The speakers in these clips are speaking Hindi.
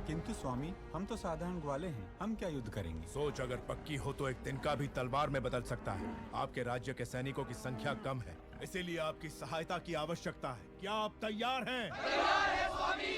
किंतु स्वामी, हम तो साधारण ग्वाले हैं, हम क्या युद्ध करेंगे? सोच अगर पक्की हो तो एक तिनका भी तलवार में बदल सकता है। आपके राज्य के सैनिकों की संख्या कम है, इसीलिए आपकी सहायता की आवश्यकता है। क्या आप तैयार हैं? तैयार है स्वामी।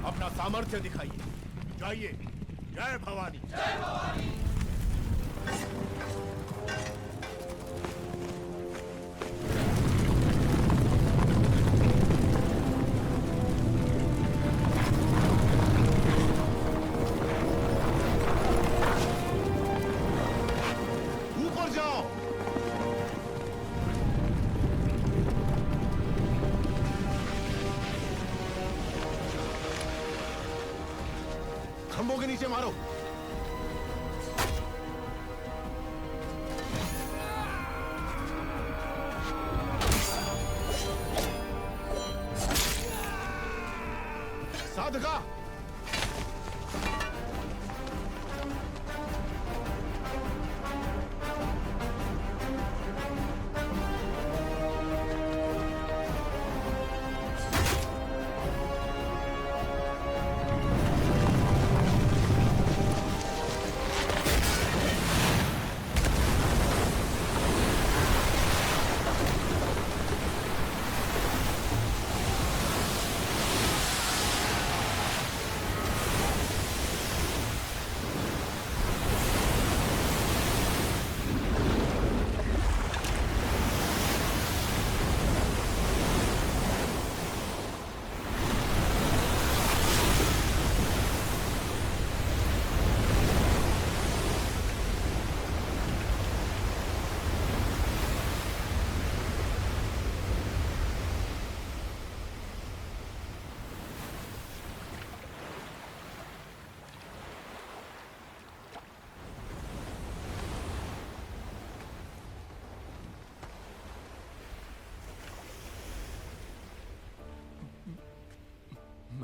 अपना सामर्थ्य दिखाइए। जाइए। जय भवानी। जय भवानी। ऊपर जाओ। खंभों के नीचे मारो। साधका।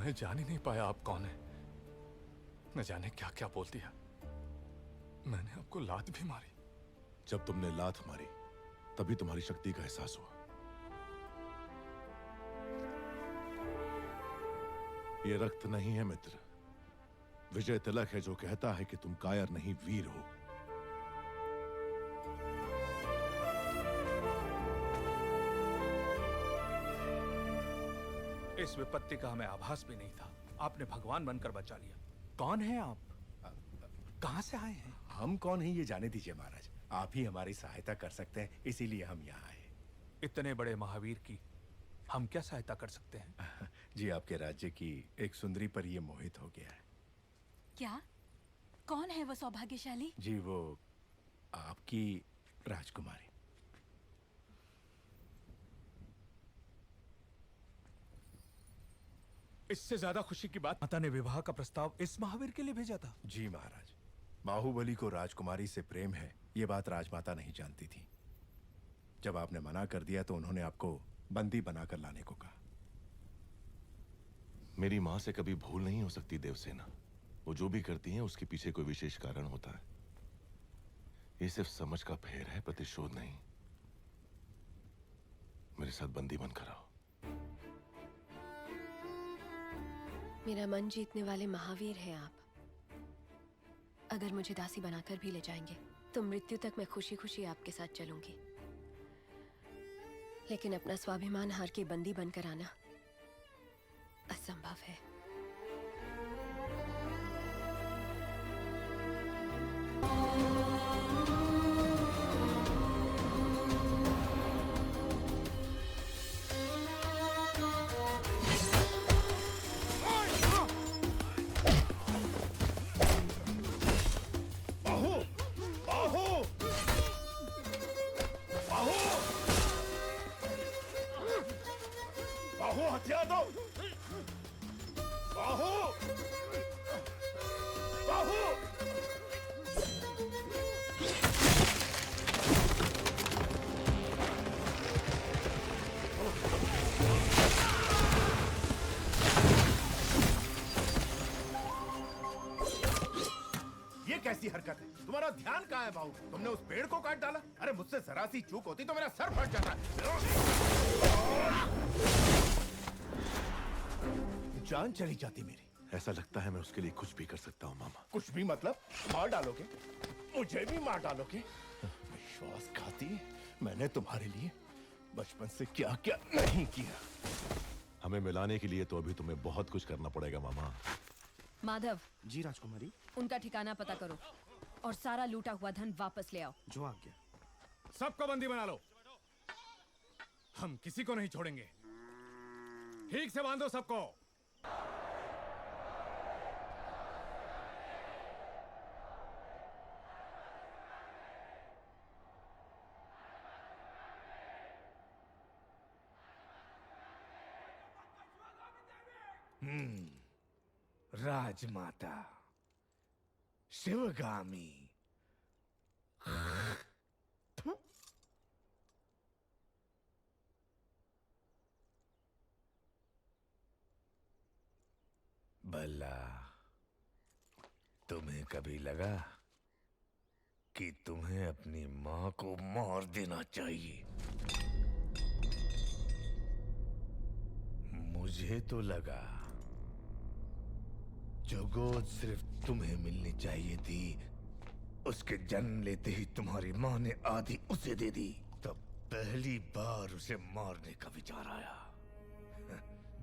मैं जान ही नहीं पाया आप कौन है। न जाने क्या क्या बोल दिया। मैंने आपको लात भी मारी। जब तुमने लात मारी तभी तुम्हारी शक्ति का एहसास हुआ। ये रक्त नहीं है मित्र, विजय तिलक है जो कहता है कि तुम कायर नहीं वीर हो। इस विपत्ति का हमें आभास भी नहीं था। आपने भगवान बनकर बचा लिया। कौन है आप? कहां से आए हैं? हम कौन हैं ये जाने दीजिए महाराज। आप ही हमारी सहायता कर सकते हैं, इसीलिए हम यहाँ आए। इतने बड़े महावीर की हम क्या सहायता कर सकते हैं? जी आपके राज्य की एक सुंदरी पर ये मोहित हो गया है। क्या? कौन है वो सौभाग्यशाली? जी वो आपकी राजकुमारी। इससे ज्यादा खुशी की बात, माता ने विवाह का प्रस्ताव इस महावीर के लिए भेजा था। जी महाराज, बाहुबली को राजकुमारी से प्रेम है ये बात राजमाता नहीं जानती थी। जब आपने मना कर दिया तो उन्होंने आपको बंदी बनाकर लाने को कहा। मेरी मां से कभी भूल नहीं हो सकती देवसेना। वो जो भी करती हैं उसके पीछे कोई विशेष कारण होता है। ये सिर्फ समझ का फेर है, प्रतिशोध नहीं। मेरे साथ बंदी बनकर आओ। मेरा मन जीतने वाले महावीर हैं आप। अगर मुझे दासी बनाकर भी ले जाएंगे तो मृत्यु तक मैं खुशी खुशी आपके साथ चलूंगी। लेकिन अपना स्वाभिमान हार के बंदी बनकर आना असंभव है। हथियार दो। बाहु बाहु ये कैसी हरकत है? तुम्हारा ध्यान कहाँ है बाहु? तुमने उस पेड़ को काट डाला। अरे मुझसे जरा सी चूक होती तो मेरा सर फट जाता। जान चली जाती मेरी। ऐसा लगता है मैं उसके लिए कुछ भी कर सकता हूँ मामा। कुछ भी मतलब? मार डालोगे? मुझे भी मार डालोगे? विश्वासघाती, मैंने तुम्हारे लिए बचपन से क्या क्या नहीं किया। हमें मिलाने के लिए तो अभी तुम्हें बहुत कुछ करना पड़ेगा मामा। माधव। जी राजकुमारी। उनका ठिकाना पता करो और सारा लूटा हुआ धन वापस ले आओ। जो आ गया। सबको बंदी बना लो। हम किसी को नहीं छोड़ेंगे। ठीक से बांधो सबको। राजमाता, शिवगामी। भला तुम्हें कभी लगा कि तुम्हें अपनी मां को मार देना चाहिए? मुझे तो लगा जो गोद सिर्फ तुम्हें मिलनी चाहिए थी, उसके जन्म लेते ही तुम्हारी मां ने आधी उसे दे दी। तब पहली बार उसे मारने का विचार आया।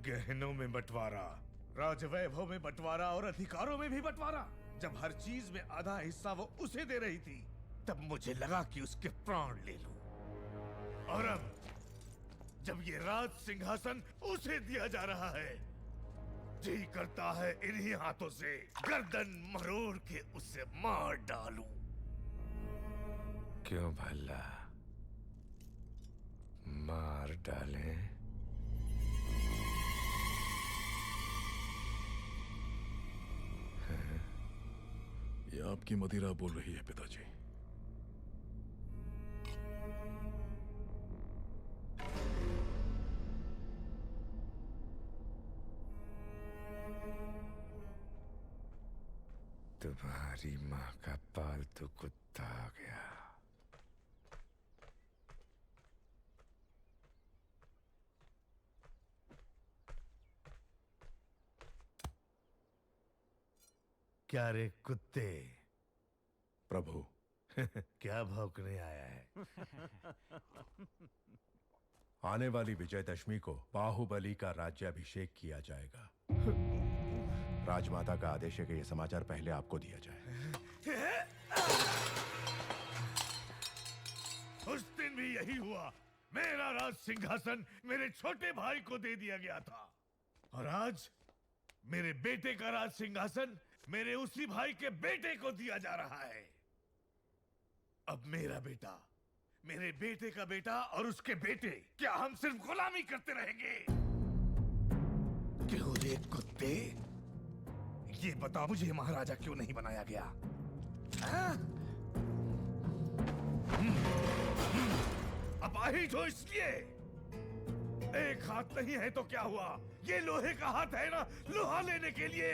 गहनों में बंटवारा, राजवैभव में बंटवारा और अधिकारों में भी बंटवारा। जब हर चीज में आधा हिस्सा वो उसे दे रही थी, तब मुझे लगा कि उसके प्राण ले लूं। और अब जब ये राज सिंहासन उसे दिया जा रहा है, जी करता है इन्हीं हाथों से गर्दन मरोड़ के उसे मार डालूं। क्यों भला? मार डालें? ये आपकी मदिरा बोल रही है पिताजी। तुम्हारी माँ का पालतू कुत्ता आ गया। क्या रे कुत्ते? प्रभु, क्या भौंकने आया है? आने वाली विजयदशमी को बाहुबली का राज्याभिषेक किया जाएगा। राजमाता का आदेश है कि यह समाचार पहले आपको दिया जाए। उस दिन भी यही हुआ। मेरा राज सिंहासन मेरे छोटे भाई को दे दिया गया था, और आज मेरे बेटे का राज सिंहासन मेरे उसी भाई के बेटे को दिया जा रहा है। अब मेरा बेटा, मेरे बेटे का बेटा और उसके बेटे, क्या हम सिर्फ गुलामी करते रहेंगे? क्यों रे कुत्ते? ये बता मुझे, महाराजा क्यों नहीं बनाया गया? अपाहिज हो इसलिए। एक हाथ नहीं है तो क्या हुआ? ये लोहे का हाथ है ना, लोहा लेने के लिए।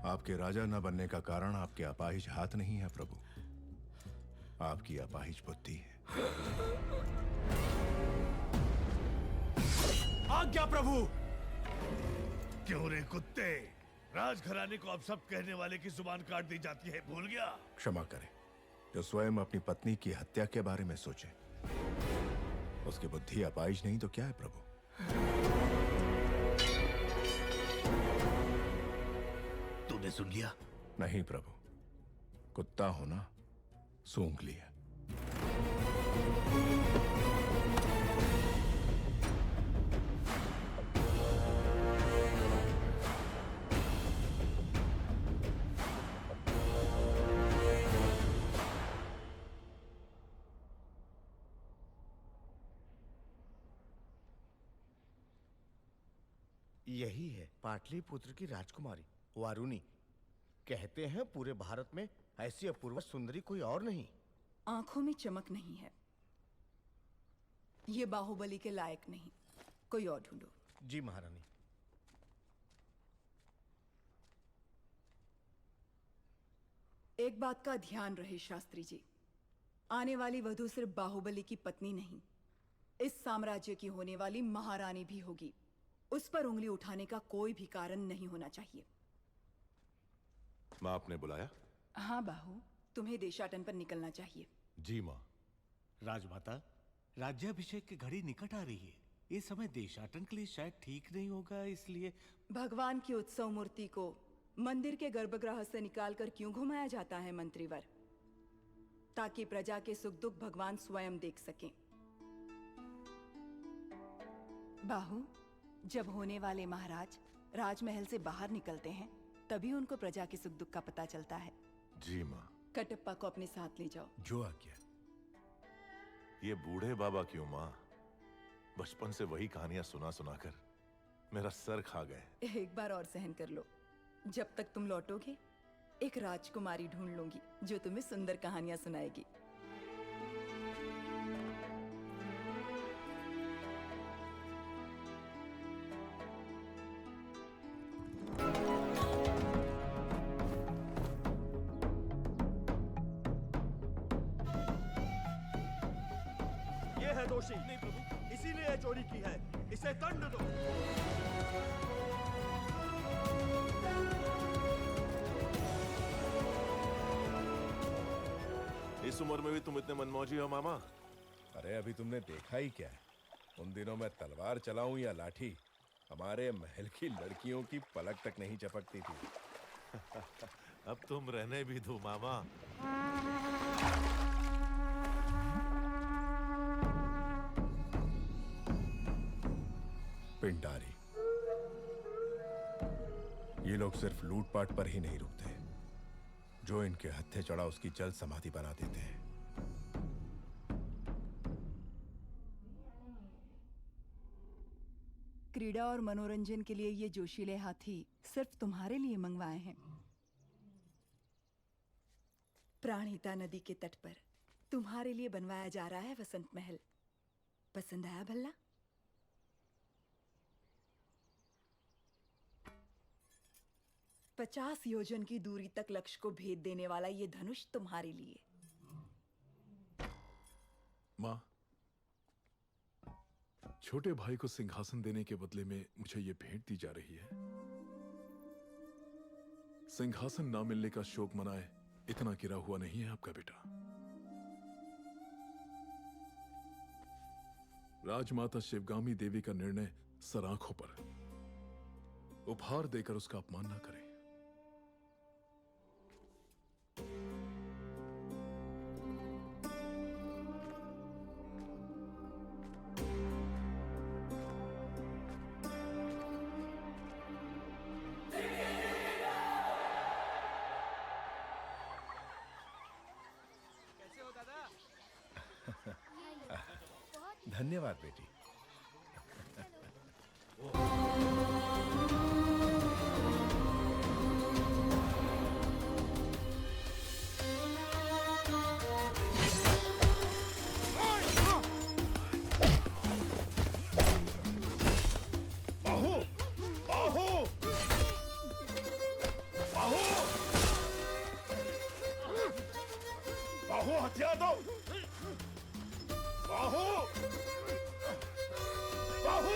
आपके राजा न बनने का कारण आपके अपाहिज हाथ नहीं है प्रभु, आपकी अपाहिज बुद्धि है। आज्ञा प्रभु। क्यों रे कुत्ते? राजघराने को अब सब कहने वाले की जुबान काट दी जाती है, भूल गया? क्षमा करें, जो स्वयं अपनी पत्नी की हत्या के बारे में सोचे, उसकी बुद्धि अपाहिज नहीं तो क्या है प्रभु? तूने सुन लिया? नहीं प्रभु, कुत्ता होना सूंघ लिया। यही है पाटलिपुत्र की राजकुमारी वारुणी। कहते हैं पूरे भारत में ऐसी अपूर्व सुंदरी कोई और नहीं। आंखों में चमक नहीं है, ये बाहुबली के लायक नहीं। कोई और ढूंढो। जी महारानी। एक बात का ध्यान रहे शास्त्री जी, आने वाली वधू सिर्फ बाहुबली की पत्नी नहीं, इस साम्राज्य की होने वाली महारानी भी होगी। उस पर उंगली उठाने का कोई भी कारण नहीं होना चाहिए। माँ, आपने बुलाया? हाँ बाहु, तुम्हें देशाटन पर निकलना चाहिए। जी माँ। राजमाता, राज्याभिषेक की घड़ी निकट आ रही है। ये समय देशाटन के लिए शायद ठीक नहीं होगा, इसलिए भगवान की उत्सव मूर्ति को मंदिर के गर्भगृह से निकालकर क्यों घुमाया जाता है मंत्रीवर? ताकि प्रजा के सुख दुख भगवान स्वयं देख सकें। बाहु, जब होने वाले महाराज राजमहल से बाहर निकलते हैं, तभी उनको प्रजा के सुख दुख का पता चलता है। जी माँ। कटप्पा को अपने साथ ले जाओ। जो आज्ञा। ये बूढ़े बाबा क्यों माँ? बचपन से वही कहानियां सुना सुना कर मेरा सर खा गए। एक बार और सहन कर लो। जब तक तुम लौटोगे, एक राजकुमारी ढूंढ लूंगी जो तुम्हें सुंदर कहानियां सुनाएगी। ये है दोषी। नहीं प्रभु, इसीलिए चोरी की है, इसे दंड दो। इस उम्र में भी तुम इतने मनमौजी हो मामा? अरे अभी तुमने देखा ही क्या है? उन दिनों मैं तलवार चलाऊं या लाठी, हमारे महल की लड़कियों की पलक तक नहीं चपकती थी। अब तुम रहने भी दो मामा। पिंडारी, ये लोग सिर्फ लूटपाट पर ही नहीं रुकते, जो इनके हत्थे चढ़ा उसकी जल्द समाधि बना देते हैं। क्रीड़ा और मनोरंजन के लिए ये जोशीले हाथी सिर्फ तुम्हारे लिए मंगवाए हैं। प्राणहिता नदी के तट पर तुम्हारे लिए बनवाया जा रहा है वसंत महल। पसंद आया भल्ला? पचास योजन की दूरी तक लक्ष्य को भेद देने वाला ये धनुष तुम्हारे लिए। माँ, छोटे भाई को सिंहासन देने के बदले में मुझे ये भेंट दी जा रही है। सिंहासन ना मिलने का शोक मनाए इतना गिरा हुआ नहीं है आपका बेटा। राजमाता शिवगामी देवी का निर्णय सराखों पर, उपहार देकर उसका अपमान ना करें। धन्यवाद बेटी। बाहु! बाहु! बाहु! बाहु हथियार दो! बाहु! बाहु!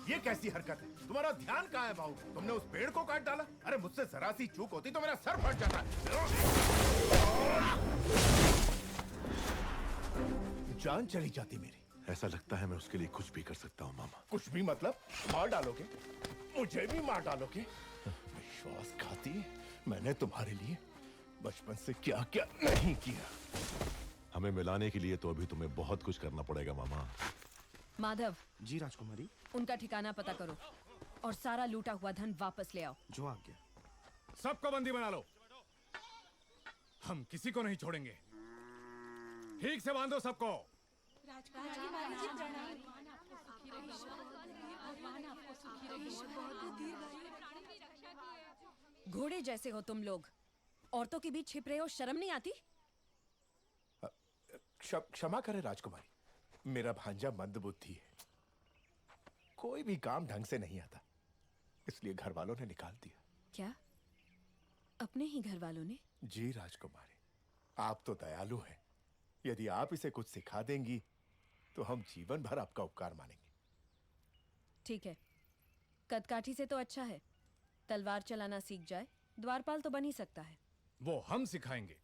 ये कैसी हरकत है? तुम्हारा ध्यान कहाँ है बाहु? तुमने उस पेड़ को काट डाला? अरे मुझसे जरा सी चूक होती तो मेरा सर फट जाता। जान चली जाती मेरी। ऐसा लगता है मैं उसके लिए कुछ भी कर सकता हूँ मामा। कुछ भी मतलब? मार डालोगे? मुझे भी मार डालोगे? विश्वासघाती, मैंने तुम्हारे लिए बचपन से क्या क्या नहीं किया। हमें मिलाने के लिए तो अभी तुम्हें बहुत कुछ करना पड़ेगा मामा। माधव। जी राजकुमारी। उनका ठिकाना पता करो और सारा लूटा हुआ धन वापस ले आओ। जो आ गया। सबको बंदी बना लो। हम किसी को नहीं छोड़ेंगे। ठीक से बांधो सबको। घोड़े जैसे हो तुम लोग, औरतों के बीच छिप रहे हो, शर्म नहीं आती? क्षमा करें राजकुमारी, मेरा भांजा मंदबुद्धि है, कोई भी काम ढंग से नहीं आता, इसलिए घर वालों ने निकाल दिया। क्या? अपने ही घर वालों ने? जी राजकुमारी, आप तो दयालु हैं। यदि आप इसे कुछ सिखा देंगी तो हम जीवन भर आपका उपकार मानेंगे। ठीक है, कदकाठी से तो अच्छा है, तलवार चलाना सीख जाए, द्वारपाल तो बन ही सकता है। वो हम सिखाएंगे।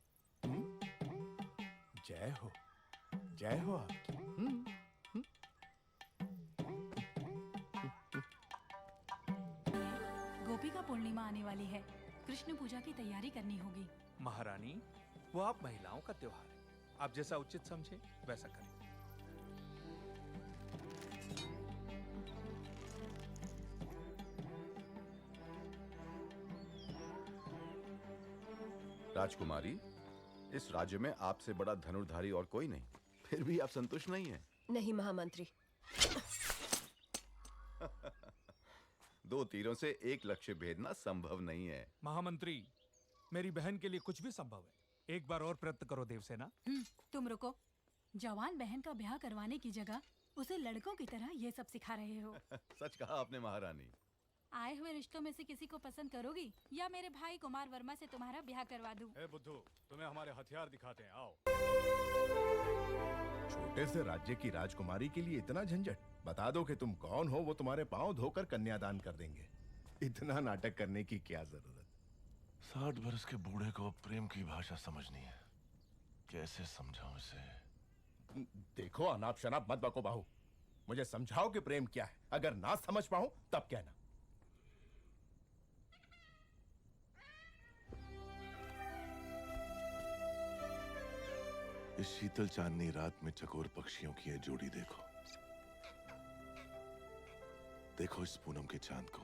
जय हो, जय हो आपकी। गोपिका पूर्णिमा आने वाली है, कृष्ण पूजा की तैयारी करनी होगी। महारानी, वो आप महिलाओं का त्योहार है, आप जैसा उचित समझे वैसा करें। राजकुमारी, इस राज्य में आपसे बड़ा धनुर्धारी और कोई नहीं, फिर भी आप संतुष्ट नहीं हैं? नहीं महामंत्री। दो तीरों से एक लक्ष्य भेदना संभव नहीं है। महामंत्री, मेरी बहन के लिए कुछ भी संभव है, एक बार और प्रयत्न करो देवसेना। तुम रुको, जवान बहन का ब्याह करवाने की जगह उसे लड़कों की तरह ये सब सिखा रहे हो। सच कहा आपने महारानी। आए हुए रिश्तों में से किसी को पसंद करोगी या मेरे भाई कुमार वर्मा से तुम्हारा ब्याह करवा दूं? ए बुद्धू, तुम्हें हमारे हथियार दिखाते हैं, आओ। छोटे से राज्य की राजकुमारी के लिए इतना झंझट? बता दो कि तुम कौन हो, वो तुम्हारे पांव धोकर कन्यादान कर देंगे। इतना नाटक करने की क्या जरूरत? 60 बरस के बूढ़े को प्रेम की भाषा समझनी है, कैसे समझाऊं इसे? देखो, अनाप शनाप मत बको बाहु, मुझे समझाओ कि प्रेम क्या है। अगर ना समझ पाऊं तब कहना। इस शीतल चांदनी रात में चकोर पक्षियों की यह जोड़ी देखो, देखो इस पूनम के चांद को,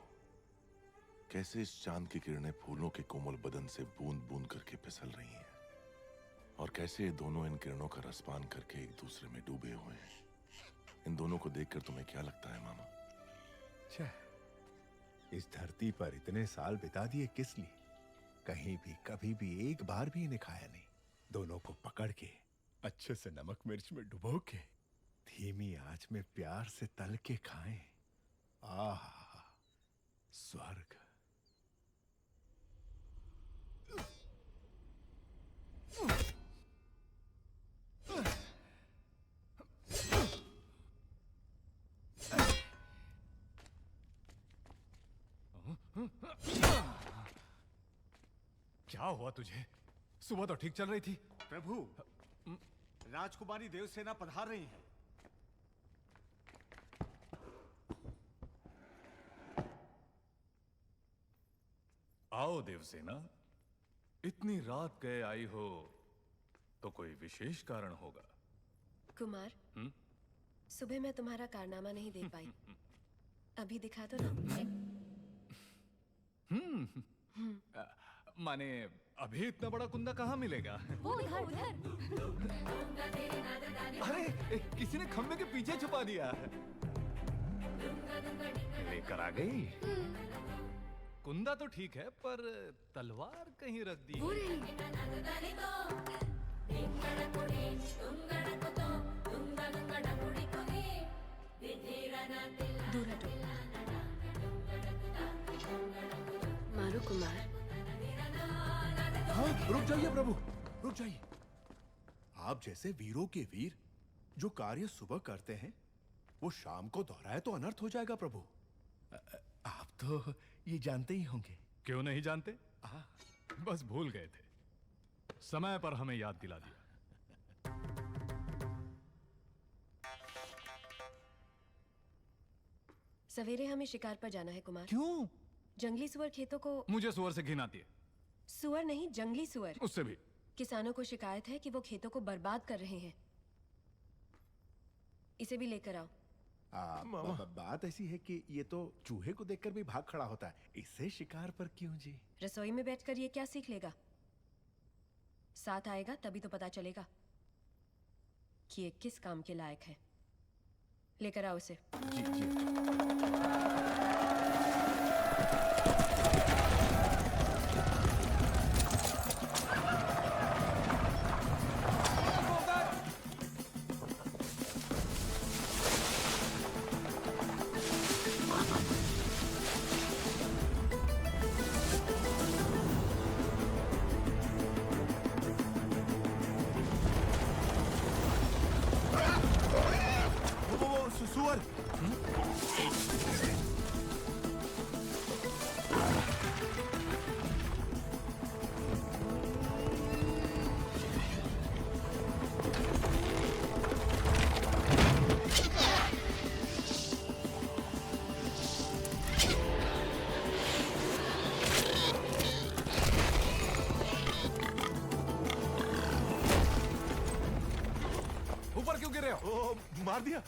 कैसे इस चांद की किरणें फूलों के कोमल बदन से बूंद बूंद करके फिसल रही हैं और कैसे ये दोनों इन किरणों का रसपान करके एक दूसरे में डूबे हुए हैं। इन दोनों को देखकर तुम्हें क्या लगता है मामा? इस धरती पर इतने साल बिता दिए किस लिए? कहीं भी कभी भी एक बार भी इन्हें खाया नहीं। दोनों को पकड़ के अच्छे से नमक मिर्च में डुबो के धीमी आंच में प्यार से तल के खाएं। आह, स्वर्ग। क्या हुआ तुझे? सुबह तो ठीक चल रही थी। प्रभु, राजकुमारी देवसेना पधार रही हैं। आओ देवसेना, इतनी रात गए आई हो तो कोई विशेष कारण होगा। कुमार, हम्म? सुबह मैं तुम्हारा कारनामा नहीं देख पाई। अभी दिखा दो ना। माने अभी इतना बड़ा कुंदा कहाँ मिलेगा? वो उधर उधर। अरे किसी ने खंबे के पीछे छुपा दिया। लेकर आ गई। कुंदा तो ठीक है, पर तलवार कहीं रख दी। दूर हटो। मारो कुमार। हाँ, रुक जाइए प्रभु, रुक जाइए। आप जैसे वीरों के वीर जो कार्य सुबह करते हैं वो शाम को दोहराए तो अनर्थ हो जाएगा प्रभु। आप तो ये जानते ही होंगे। क्यों नहीं जानते? बस भूल गए थे। समय पर हमें याद दिला दिया। सवेरे हमें शिकार पर जाना है कुमार। क्यों? जंगली सुअर खेतों को। मुझे सुअर से घिन आती है। सुअर नहीं, जंगली सुअर। उससे भी। किसानों को शिकायत है कि वो खेतों को बर्बाद कर रहे हैं। इसे भी लेकर आओ। बात ऐसी है कि ये तो चूहे को देखकर भी भाग खड़ा होता है, इससे शिकार पर क्यों जी? रसोई में बैठकर ये क्या सीख लेगा? साथ आएगा तभी तो पता चलेगा कि ये किस काम के लायक है। लेकर आओ इसे। जी, जी। सुअर। ऊपर क्यों गिर रहे हो? मार दिया।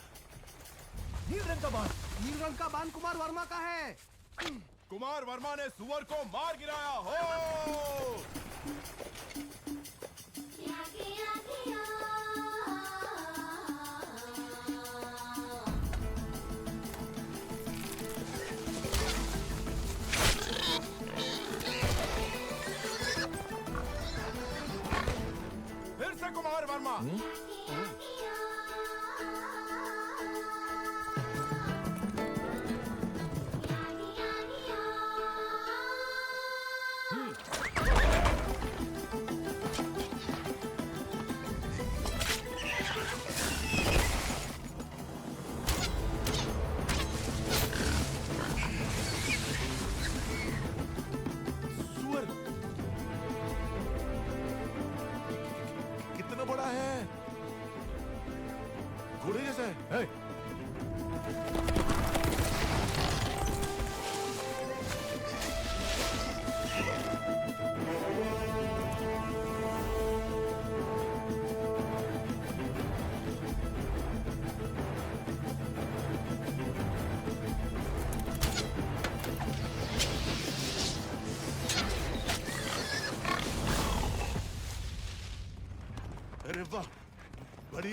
नील रंग का बाण कुमार वर्मा का है। कुमार वर्मा ने सुअर को मार गिराया हो। फिर से कुमार वर्मा।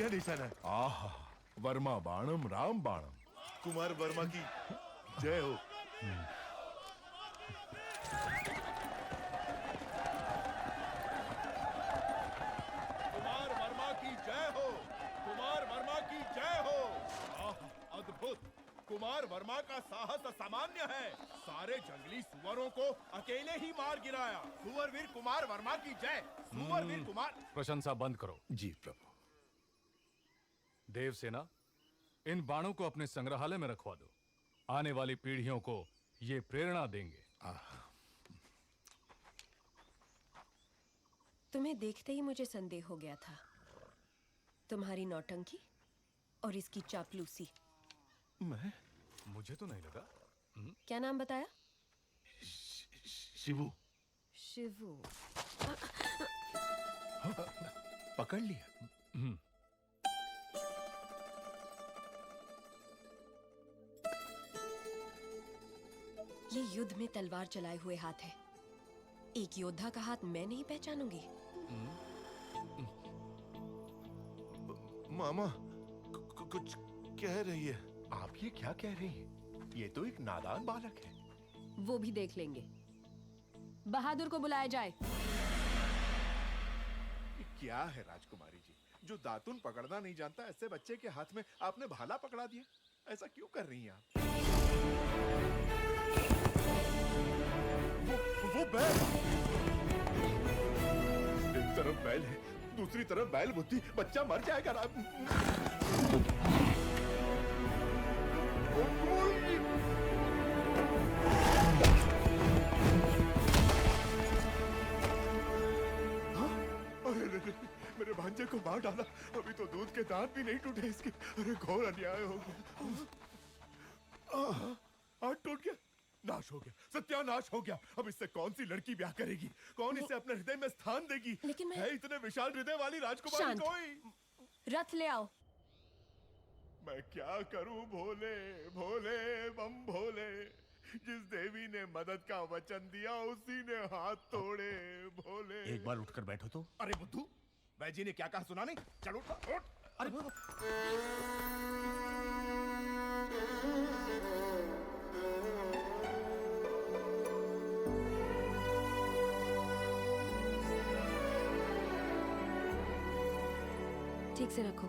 एडिशन है। आहा, वर्मा बाणम राम बाणम। कुमार वर्मा की जय हो। कुमार वर्मा की जय हो। कुमार वर्मा की जय हो। आहा, अद्भुत। कुमार वर्मा का साहस असामान्य है। सारे जंगली सुअरों को अकेले ही मार गिराया। सुअरवीर कुमार वर्मा की जय। सुअरवीर कुमार। प्रशंसा बंद करो। जी प्रभु। देवसेना, इन बाणों को अपने संग्रहालय में रखवा दो। आने वाली पीढ़ियों को ये प्रेरणा देंगे। तुम्हें देखते ही मुझे संदेह हो गया था। तुम्हारी नौटंकी और इसकी चापलूसी। मैं? मुझे तो नहीं लगा। क्या नाम बताया? शिवू। शिवू। पकड़ लिया। ये युद्ध में तलवार चलाए हुए हाथ है। एक योद्धा का हाथ मैं नहीं पहचानूंगी। मामा कुछ कह रही है। आप ये क्या कह रही हैं? ये तो एक नादान बालक है। वो भी देख लेंगे। बहादुर को बुलाया जाए। क्या है राजकुमारी जी, जो दातुन पकड़ना नहीं जानता ऐसे बच्चे के हाथ में आपने भाला पकड़ा दिया? ऐसा क्यों कर रही हैं आप? वो बैल। एक तरफ बैल है, दूसरी तरफ बैल बुद्धि। बच्चा मर जाएगा। मेरे भांजे को मार डाला। अभी तो दूध के दांत भी नहीं टूटे इसके। अरे घोर अन्याय हो गया। हाथ टूट गया, नाश हो गया, सत्यानाश हो गया। अब इससे कौन सी लड़की ब्याह करेगी? कौन इसे अपने हृदय में स्थान देगी? लेकिन मैं... है इतने विशाल हृदय वाली राजकुमारी कोई? रथ ले आओ। मैं क्या करूं भोले भोले बम भोले। जिस देवी ने मदद का वचन दिया उसी ने हाथ तोड़े भोले। एक बार उठकर बैठो तो। अरे बुद्धू, वैजी ने क्या कहा सुना नहीं? चल उठ उठ। अरे ठीक से रखो।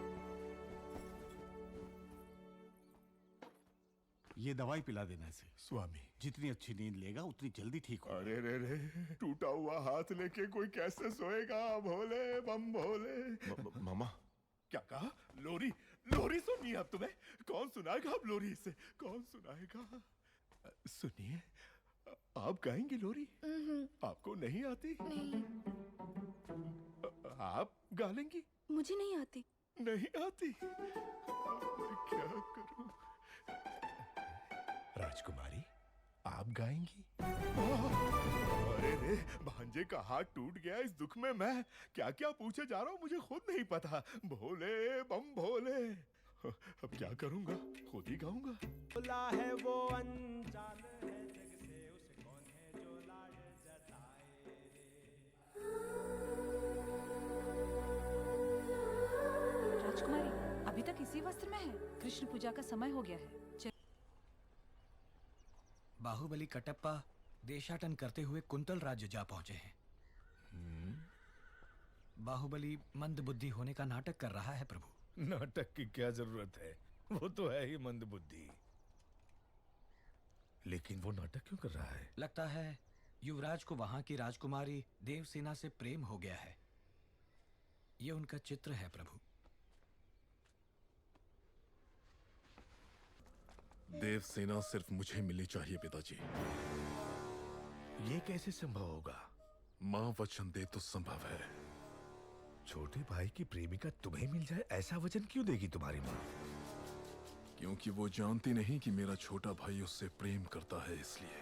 ये दवाई पिला देना इसे। स्वामी, जितनी अच्छी नींद लेगा उतनी जल्दी ठीक हो। अरे रे रे, टूटा हुआ हाथ लेके कोई कैसे सोएगा? भोले बम भोले। मामा क्या कहा? लोरी लोरी सुनिए अब तुम्हें। कौन सुनाएगा अब लोरी इसे? कौन सुनाएगा? सुनिए, आप गाएंगी लोरी? आपको नहीं आती? नहीं। आप गा लेंगी? मुझे नहीं आती। नहीं आती? क्या करूं? राजकुमारी, आप गाएंगी? अरे रे, भांजे का हाथ टूट गया। इस दुख में मैं क्या क्या पूछे जा रहा हूँ मुझे खुद नहीं पता। भोले बम भोले। अब क्या करूंगा? खुद ही गाऊंगा। भोला है वो अनजान है जग से, उसे कौन है जो लाड जताए। राजकुमारी अभी तक इसी वस्त्र में है। कृष्ण पूजा का समय हो गया है। बाहुबली कटप्पा देशाटन करते हुए कुंतल राज्य जा पहुंचे हैं। बाहुबली मंद बुद्धि होने का नाटक कर रहा है प्रभु। नाटक की क्या जरूरत है? वो तो है ही मंद बुद्धि। लेकिन वो नाटक क्यों कर रहा है? लगता है युवराज को वहां की राजकुमारी देवसेना से प्रेम हो गया है। ये उनका चित्र है प्रभु। देवसेना सिर्फ मुझे मिलनी चाहिए पिताजी। ये कैसे संभव होगा? मां वचन दे तो संभव है। छोटे भाई की प्रेमिका तुम्हें मिल जाए ऐसा वचन क्यों देगी तुम्हारी माँ? क्योंकि वो जानती नहीं कि मेरा छोटा भाई उससे प्रेम करता है, इसलिए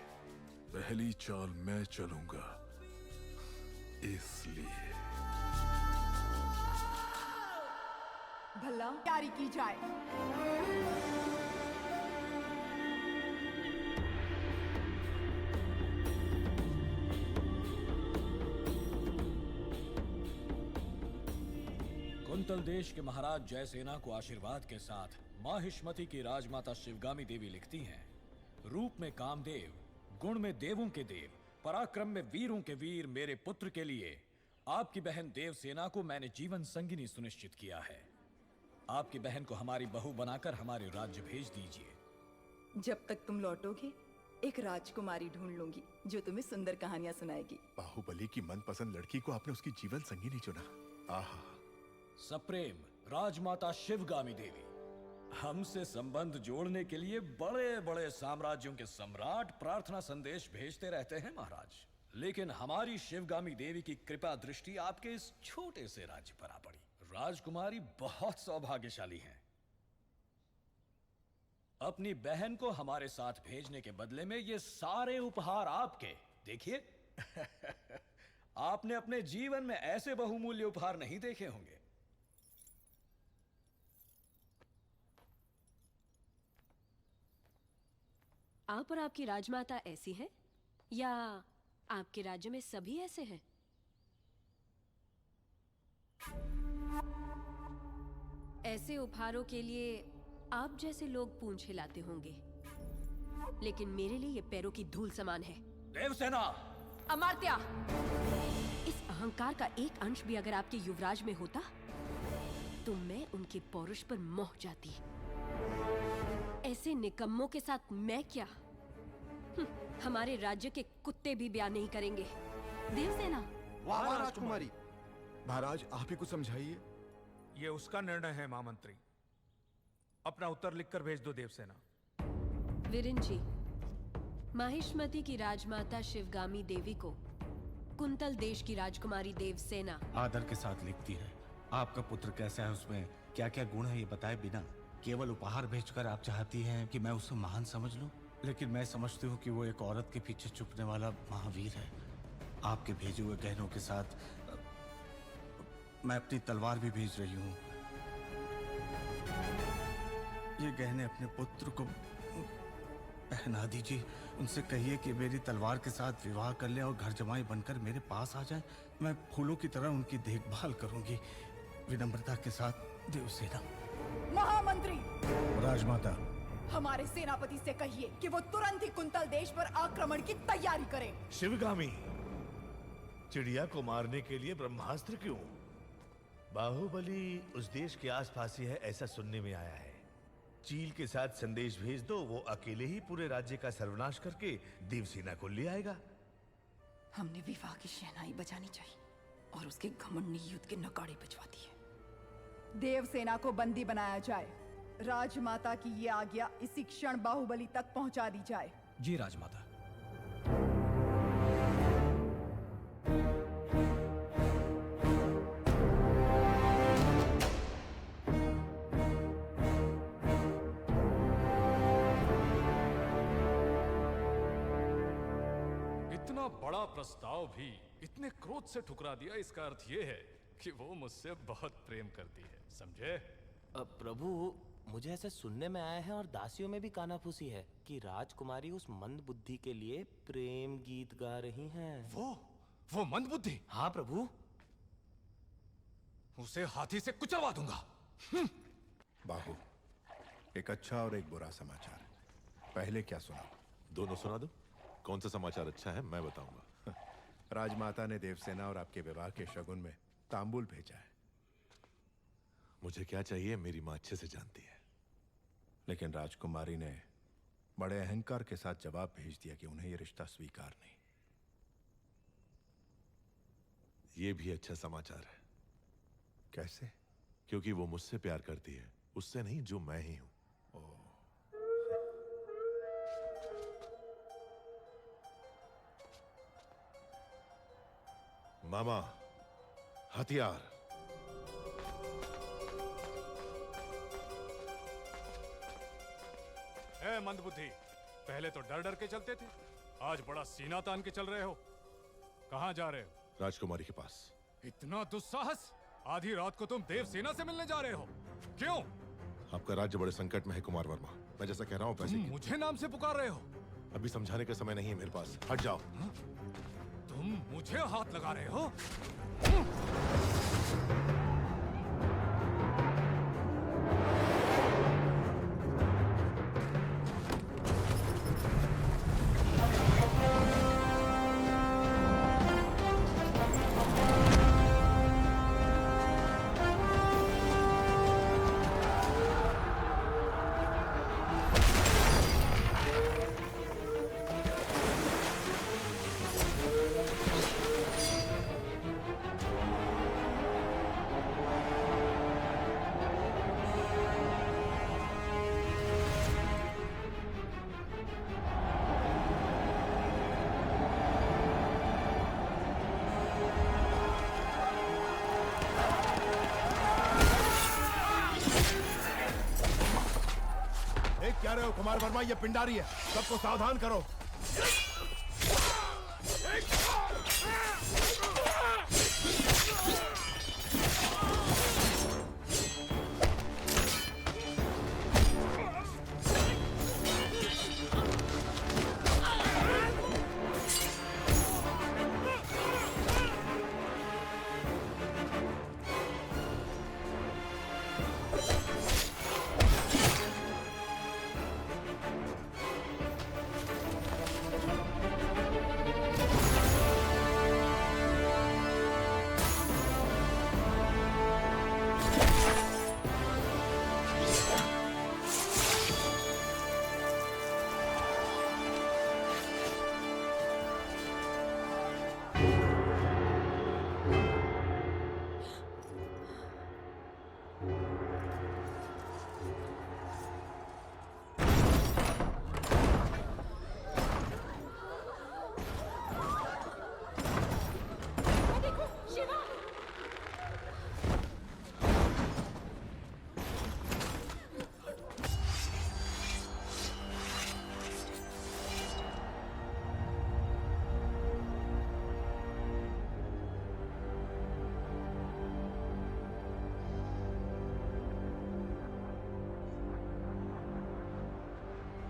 पहली चाल मैं चलूंगा। इसलिए भला तैयारी की जाए। कुंतल कुंतल देश के महाराज जयसेना को आशीर्वाद के साथ माहिष्मति की राजमाता शिवगामी देवी लिखती हैं, रूप में कामदेव, गुण में देवों के देव, पराक्रम में वीरों के वीर मेरे पुत्र के लिए आपकी बहन देवसेना को मैंने जीवन संगिनी सुनिश्चित किया है। आपकी बहन को हमारी बहू बनाकर हमारे राज्य भेज दीजिए। जब तक तुम लौटोगे एक राजकुमारी ढूंढ लूंगी जो तुम्हें सुंदर कहानियां सुनाएगी। बाहुबली की मनपसंद लड़की को आपने उसकी जीवन संगिनी चुना। आहा। सप्रेम राजमाता शिवगामी देवी, हमसे संबंध जोड़ने के लिए बड़े बड़े साम्राज्यों के सम्राट प्रार्थना संदेश भेजते रहते हैं महाराज, लेकिन हमारी शिवगामी देवी की कृपा दृष्टि आपके इस छोटे से राज्य पर आ पड़ी। राजकुमारी बहुत सौभाग्यशाली हैं। अपनी बहन को हमारे साथ भेजने के बदले में ये सारे उपहार आपके। देखिए आपने अपने जीवन में ऐसे बहुमूल्य उपहार नहीं देखे होंगे। आप और आपकी राजमाता ऐसी हैं या आपके राज्य में सभी ऐसे हैं? ऐसे उपहारों के लिए आप जैसे लोग पूंछ हिलाते होंगे, लेकिन मेरे लिए ये पैरों की धूल समान है। देवसेना! अमात्या! इस अहंकार का एक अंश भी अगर आपके युवराज में होता तो मैं उनके पौरुष पर मोह जाती। ऐसे निकम्मों के साथ मैं क्या? हमारे राज्य के कुत्ते भी ब्याह नहीं करेंगे। देवसेना! वाह राजकुमारी! महाराज आप ही कुछ समझाइए। ये उसका निर्णय है महामंत्री। अपना उत्तर लिखकर भेज दो देवसेना। वीरेन जी, माहिष्मति की राजमाता शिवगामी देवी को कुंतल देश की राजकुमारी देवसेना आदर के साथ लिखती है। आपका पुत्र कैसा है, उसमें क्या क्या गुण है ये बताए बिना केवल उपहार भेजकर आप चाहती हैं कि मैं उसे महान समझ लूं, लेकिन मैं समझती हूँ कि वो एक औरत के पीछे छुपने वाला महावीर है। आपके भेजे हुए गहनों के साथ मैं अपनी तलवार भी भेज रही हूँ। ये गहने अपने पुत्र को पहना दीजिए। उनसे कहिए कि मेरी तलवार के साथ विवाह कर ले और घर जमाई बनकर मेरे पास आ जाए। मैं फूलों की तरह उनकी देखभाल करूंगी। विनम्रता के साथ देवसेना। महामंत्री! राजमाता, हमारे सेनापति से कहिए कि वो तुरंत ही कुंतल देश पर आक्रमण की तैयारी करें। शिवगामी, चिड़िया को मारने के लिए ब्रह्मास्त्र क्यों? बाहुबली उस देश के आसपास ही है ऐसा सुनने में आया है। चील के साथ संदेश भेज दो, वो अकेले ही पूरे राज्य का सर्वनाश करके देवसेना को ले आएगा। हमने विवाह की शहनाई बजानी चाहिए और उसके घमंड ने युद्ध के नगाड़े बजवा दिए। देवसेना को बंदी बनाया जाए। राजमाता की ये आज्ञा इसी क्षण बाहुबली तक पहुंचा दी जाए। जी राजमाता। इतना बड़ा प्रस्ताव भी इतने क्रोध से ठुकरा दिया, इसका अर्थ ये है कि वो मुझसे बहुत प्रेम करती है, समझे? प्रभु, मुझे ऐसे सुनने में आया है और दासियों में भी कानाफूसी है कि राजकुमारी उस मंद बुद्धि के लिए प्रेम गीत गा रही हैं। वो मंद बुद्धि? हाँ प्रभु। उसे हाथी से कुचलवा दूंगा। बाहु, एक अच्छा और एक बुरा समाचार। पहले क्या सुना? दोनों सुना दो। कौन सा समाचार अच्छा है मैं बताऊंगा। राजमाता ने देवसेना और आपके विवाह के शगुन में तांबूल भेजा है। मुझे क्या चाहिए मेरी माँ अच्छे से जानती है। लेकिन राजकुमारी ने बड़े अहंकार के साथ जवाब भेज दिया कि उन्हें यह रिश्ता स्वीकार नहीं। ये भी अच्छा समाचार है। कैसे? क्योंकि वो मुझसे प्यार करती है, उससे नहीं जो मैं ही हूं। मामा, हथियार। ए मंदबुद्धि, पहले तो डर डर के चलते थे, आज बड़ा सीना तान के चल रहे हो। कहां जा रहे हो? राजकुमारी के पास। इतना दुस्साहस? आधी रात को तुम देवसेना से मिलने जा रहे हो? क्यों? आपका राज्य बड़े संकट में है कुमार वर्मा। मैं जैसा कह रहा हूं पैसे तुम मुझे नाम से पुकार रहे हो? अभी समझाने का समय नहीं है मेरे पास। हट जाओ। तुम मुझे हाथ लगा रहे हो? कुमार वर्मा ये पिंडारी है, सबको सावधान करो।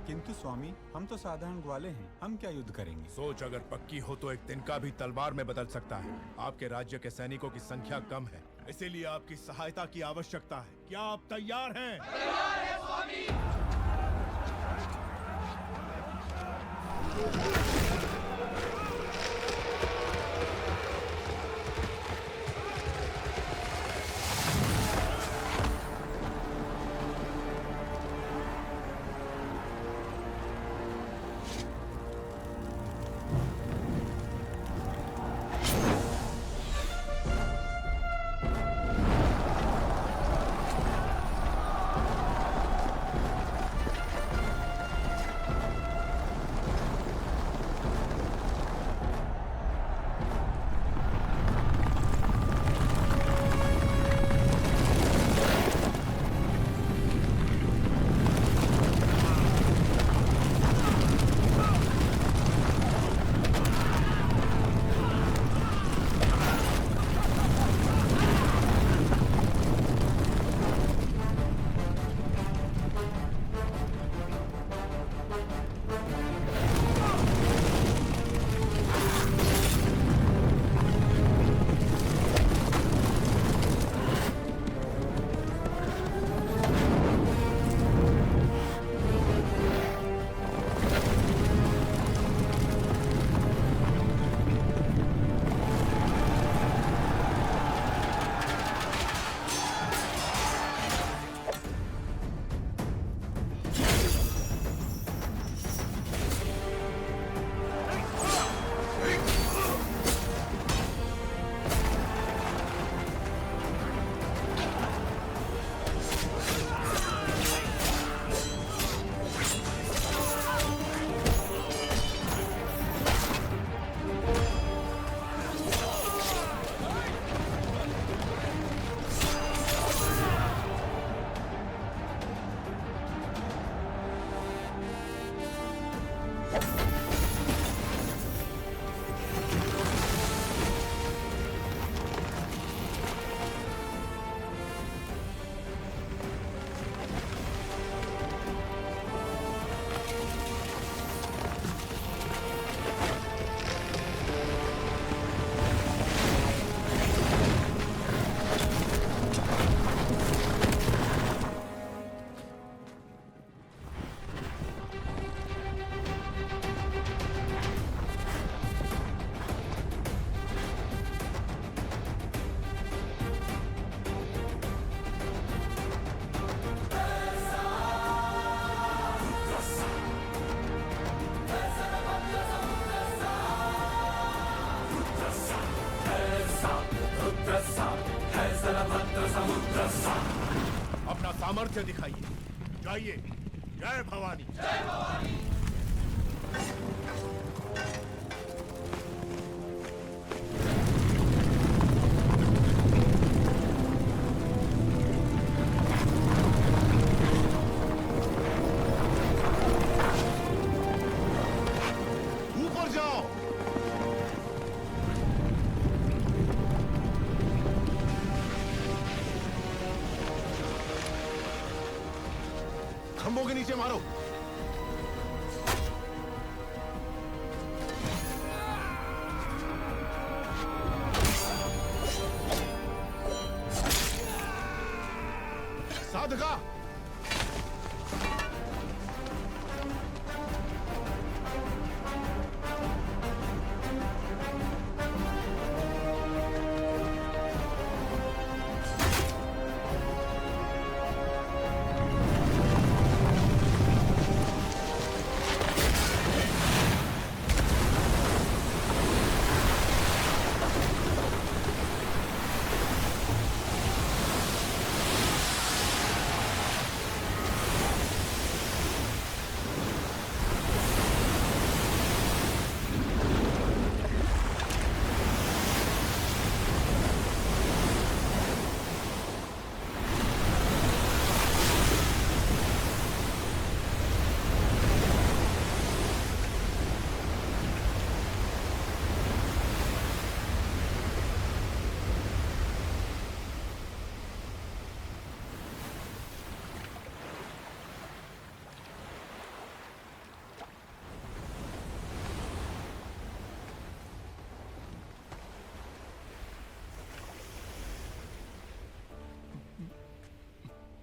किंतु स्वामी, हम तो साधारण ग्वाले हैं, हम क्या युद्ध करेंगे? सोच अगर पक्की हो तो एक तिनका भी तलवार में बदल सकता है। आपके राज्य के सैनिकों की संख्या कम है, इसीलिए आपकी सहायता की आवश्यकता है। क्या आप तैयार हैं? तैयार है स्वामी। अपना सामर्थ्य दिखाइए। जाइए। जय भवानी। जय भवानी। पीछे मारो। साधका,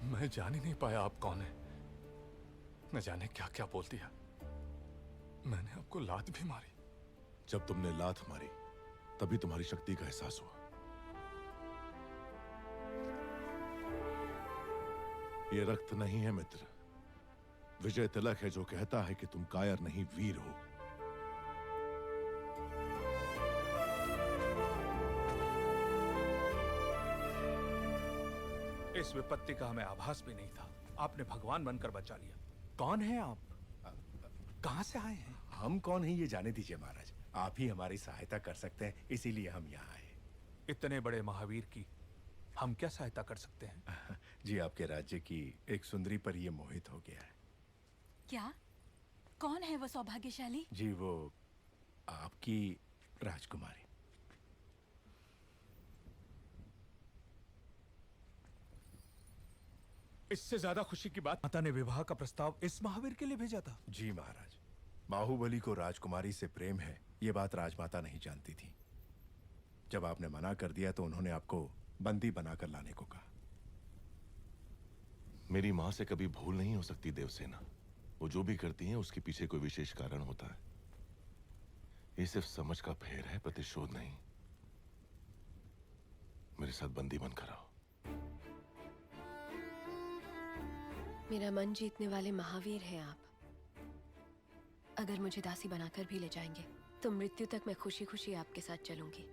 मैं जान ही नहीं पाया आप कौन है। न जाने क्या क्या बोल दिया। मैंने आपको लात भी मारी। जब तुमने लात मारी तभी तुम्हारी शक्ति का एहसास हुआ। ये रक्त नहीं है मित्र, विजय तिलक है जो कहता है कि तुम कायर नहीं वीर हो। इस विपत्ति का हमें आभास भी नहीं था। आपने भगवान बनकर बचा लिया। कौन है आप? कहां से आए हैं? हम कौन हैं ये जाने दीजिए महाराज। आप ही हमारी सहायता कर सकते हैं, इसीलिए हम यहाँ आए। इतने बड़े महावीर की हम क्या सहायता कर सकते हैं? जी, आपके राज्य की एक सुंदरी पर ये मोहित हो गया है। क्या? कौन है वो सौभाग्यशाली? जी, वो आपकी राजकुमारी। इससे ज्यादा खुशी की बात, माता ने विवाह का प्रस्ताव इस महावीर के लिए भेजा था। जी महाराज, बाहुबली को राजकुमारी से प्रेम है ये बात राजमाता नहीं जानती थी। जब आपने मना कर दिया तो उन्होंने आपको बंदी बनाकर लाने को कहा। मेरी मां से कभी भूल नहीं हो सकती देवसेना। वो जो भी करती हैं उसके पीछे कोई विशेष कारण होता है। ये सिर्फ समझ का फेर है, प्रतिशोध नहीं। मेरे साथ बंदी बनकर आओ। मेरा मन जीतने वाले महावीर हैं आप। अगर मुझे दासी बनाकर भी ले जाएंगे तो मृत्यु तक मैं खुशी खुशी आपके साथ चलूंगी।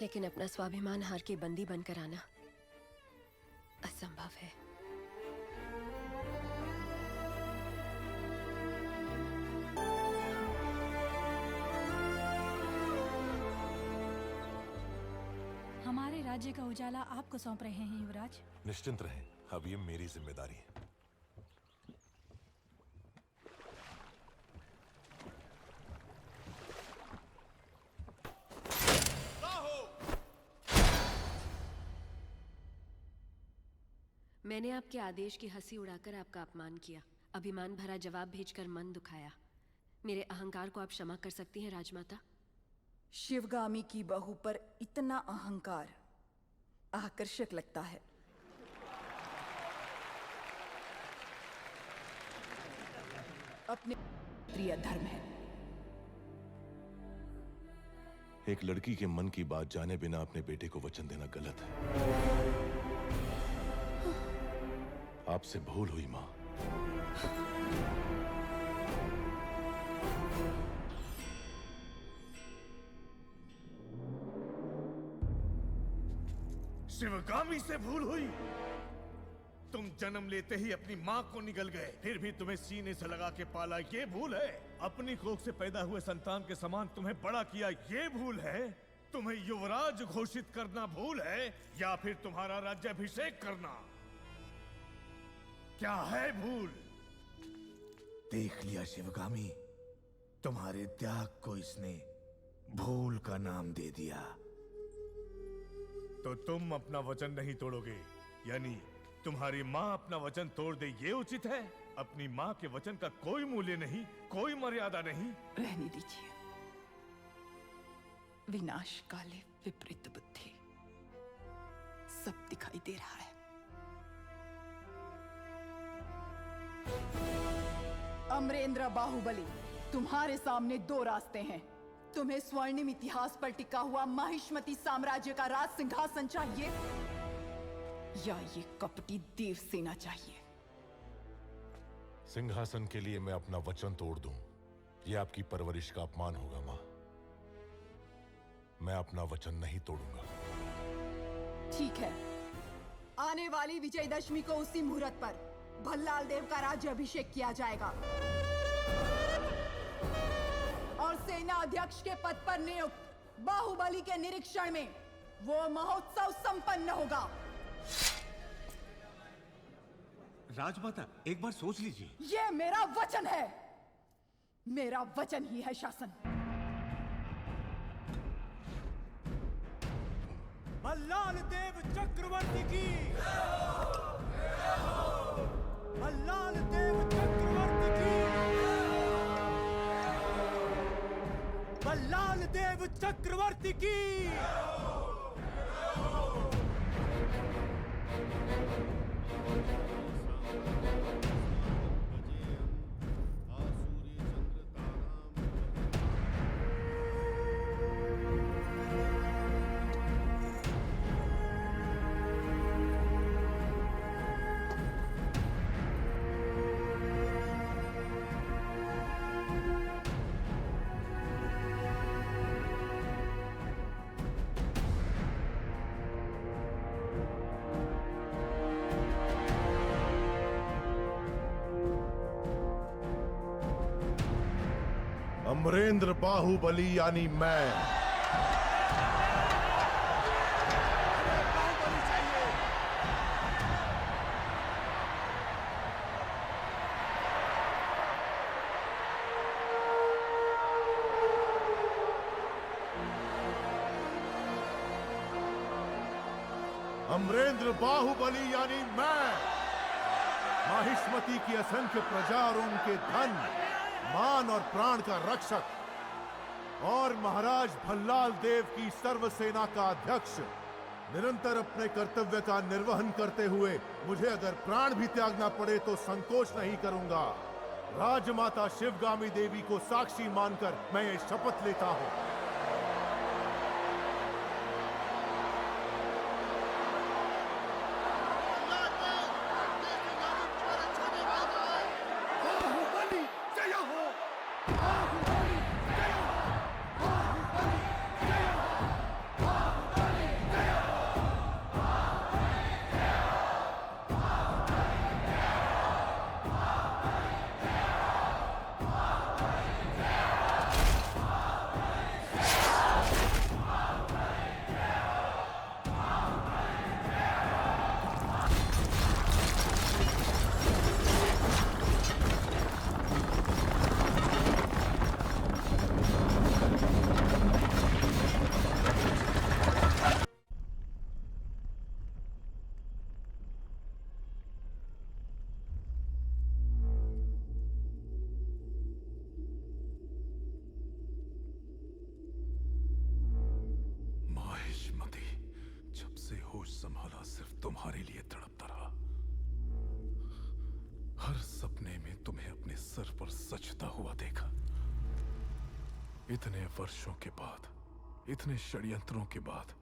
लेकिन अपना स्वाभिमान हार के बंदी बनकर आना असंभव है। हमारे राज्य का उजाला आपको सौंप रहे हैं युवराज। निश्चिंत रहें, अब ये मेरी जिम्मेदारी है। मैंने आपके आदेश की हंसी उड़ाकर आपका अपमान किया, अभिमान भरा जवाब भेजकर मन दुखाया। मेरे अहंकार को आप क्षमा कर सकती हैं राजमाता? शिवगामी की बहू पर इतना अहंकार आकर्षक लगता है। अपने प्रिय धर्म है। एक लड़की के मन की बात जाने बिना अपने बेटे को वचन देना गलत है। आपसे भूल हुई मां। शिवगामी से भूल हुई? तुम जन्म लेते ही अपनी माँ को निगल गए, फिर भी तुम्हें सीने से लगा के पाला, ये भूल है? अपनी कोख से पैदा हुए संतान के समान तुम्हें बड़ा किया, ये भूल है? तुम्हें युवराज घोषित करना भूल है, या फिर तुम्हारा राज्याभिषेक करना? क्या है भूल? देख लिया शिवगामी, तुम्हारे त्याग को इसने भूल का नाम दे दिया। तो तुम अपना वचन नहीं तोड़ोगे, यानी तुम्हारी माँ अपना वचन तोड़ दे ये उचित है? अपनी माँ के वचन का कोई मूल्य नहीं, कोई मर्यादा नहीं। रहने दीजिए। विनाश काले विपरीत बुद्धि, सब दिखाई दे रहा है। अमरेंद्र बाहुबली, तुम्हारे सामने दो रास्ते हैं। तुम्हें स्वर्णिम इतिहास पर टिका हुआ माहिष्मती साम्राज्य का राज सिंहासन चाहिए या ये कपटी देवसेना चाहिए? सिंहासन के लिए मैं अपना वचन तोड़ दूं, यह आपकी परवरिश का अपमान होगा मां। मैं अपना वचन नहीं तोड़ूंगा। ठीक है, आने वाली विजयदशमी को उसी मुहूर्त पर भल्लाल देव का राज्य अभिषेक किया जाएगा और सेना अध्यक्ष के पद पर नियुक्त बाहुबली के निरीक्षण में वो महोत्सव संपन्न होगा। राजमाता, एक बार सोच लीजिए। ये मेरा वचन है, मेरा वचन ही है शासन। भल्लाल देव चक्रवर्ती की, भल्लाल देव चक्रवर्ती की, भल्लाल देव चक्रवर्ती की। अमरेंद्र बाहुबली यानी मैं अमरेंद्र बाहुबली यानी मैं माहिष्मती की असंख्य प्रजा और उनके धन, मान और प्राण का रक्षक और महाराज भल्लाल देव की सर्व सेना का अध्यक्ष निरंतर अपने कर्तव्य का निर्वहन करते हुए मुझे अगर प्राण भी त्यागना पड़े तो संकोच नहीं करूंगा। राजमाता शिवगामी देवी को साक्षी मानकर मैं ये शपथ लेता हूं। संभाला सिर्फ तुम्हारे लिए तड़पता रहा। हर सपने में तुम्हें अपने सर पर सजता हुआ देखा। इतने वर्षों के बाद, इतने षड्यंत्रों के बाद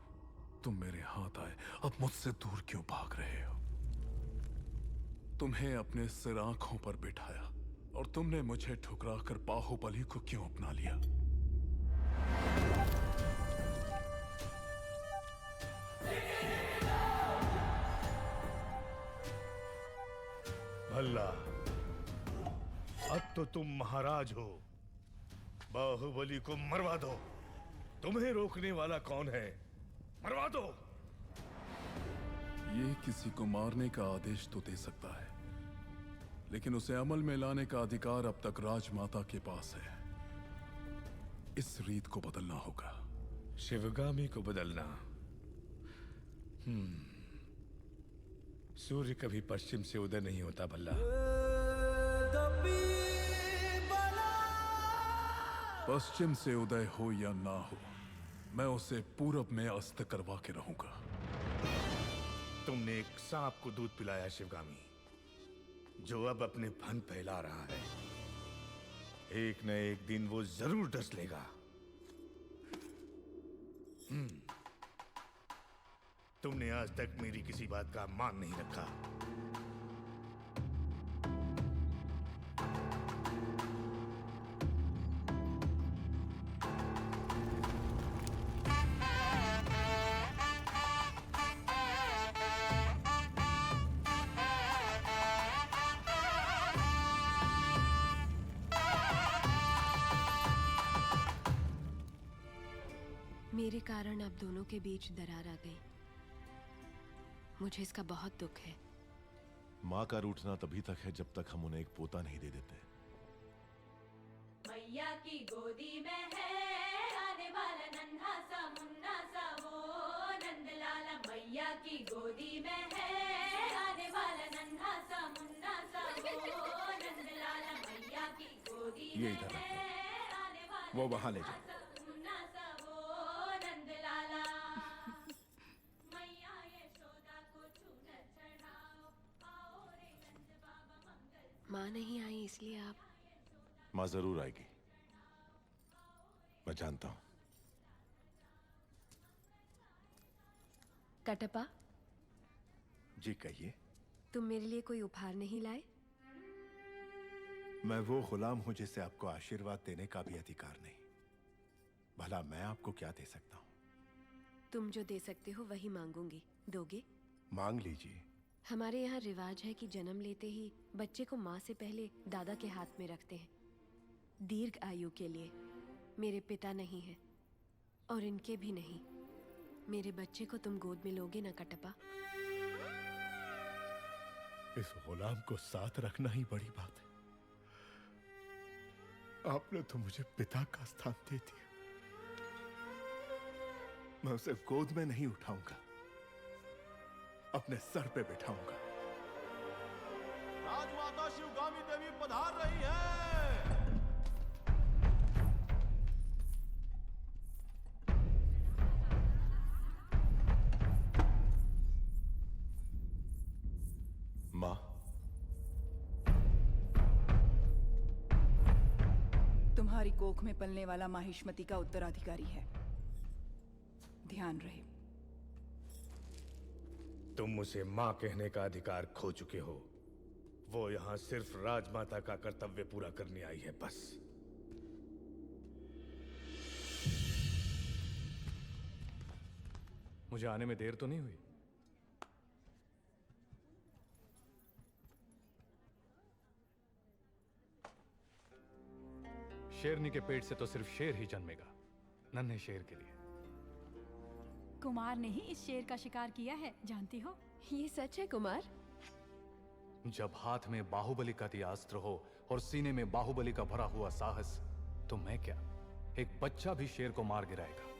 तुम मेरे हाथ आए, अब मुझसे दूर क्यों भाग रहे हो? तुम्हें अपने सिर आंखों पर बिठाया और तुमने मुझे ठुकराकर बाहुबली को क्यों अपना लिया? भल्ला, अब तो तुम महाराज हो। बाहुबली को मरवा दो। तुम्हें रोकने वाला कौन है? मरवा दो। ये किसी को मारने का आदेश तो दे सकता है, लेकिन उसे अमल में लाने का अधिकार अब तक राजमाता के पास है। इस रीत को बदलना होगा। शिवगामी को बदलना? सूर्य कभी पश्चिम से उदय नहीं होता भल्ला। पश्चिम से उदय हो या ना हो, मैं उसे पूरब में अस्त करवा के रहूंगा। तुमने एक सांप को दूध पिलाया शिवगामी, जो अब अपने फन फैला रहा है। एक न एक दिन वो जरूर डस लेगा। तुमने आज तक मेरी किसी बात का मान नहीं रखा। मेरे कारण आप दोनों के बीच दरार आ गई। मुझे इसका बहुत दुख है। माँ का रूठना तभी तक है जब तक हम उन्हें एक पोता नहीं दे देते। मैया की गोदी में है आने वाला नन्हा सा मुन्ना सा वो नंदलाला। मैया की गोदी में है आने वाला नन्हा सा मुन्ना सा वो नंदलाला। मैया की गोदी ये में इधर है आने वाला वो वहां ले जाओ। मुन्ना सा वो नंदलाला। मैया यशोदा को चूनर चढ़ाओ, आओ रे नंद बाबा मंगल। माँ नहीं आई इसलिए आप। माँ जरूर आएगी, मैं जानता हूं। कटप्पा, जी कहिए। तुम मेरे लिए कोई उपहार नहीं लाए? मैं वो गुलाम हूं जिसे आपको आशीर्वाद देने का भी अधिकार नहीं। भला मैं आपको क्या दे सकता हूं? तुम जो दे सकते हो वही मांगूंगी। दोगे? मांग लीजिए। हमारे यहाँ रिवाज है कि जन्म लेते ही बच्चे को माँ से पहले दादा के हाथ में रखते हैं, दीर्घ आयु के लिए। मेरे पिता नहीं है और इनके भी नहीं। मेरे बच्चे को तुम गोद में लोगे ना कटप्पा? इस गुलाम को साथ रखना ही बड़ी बात है। आपने तो मुझे पिता का स्थान दे दिया। मैं उसे गोद में नहीं उठाऊंगा, अपने सर पे बिठाऊंगा। राजमाता शिवगामी देवी पधार रही है। माँ, तुम्हारी कोख में पलने वाला माहिष्मति का उत्तराधिकारी है, ध्यान रहे। तुम उसे माँ कहने का अधिकार खो चुके हो। वो यहाँ सिर्फ राजमाता का कर्तव्य पूरा करने आई है, बस। मुझे आने में देर तो नहीं हुई? शेरनी के पेट से तो सिर्फ शेर ही जन्मेगा, नन्हे शेर के लिए। कुमार ने ही इस शेर का शिकार किया है, जानती हो? ये सच है कुमार? जब हाथ में बाहुबली का अस्त्र हो और सीने में बाहुबली का भरा हुआ साहस, तो मैं क्या, एक बच्चा भी शेर को मार गिराएगा।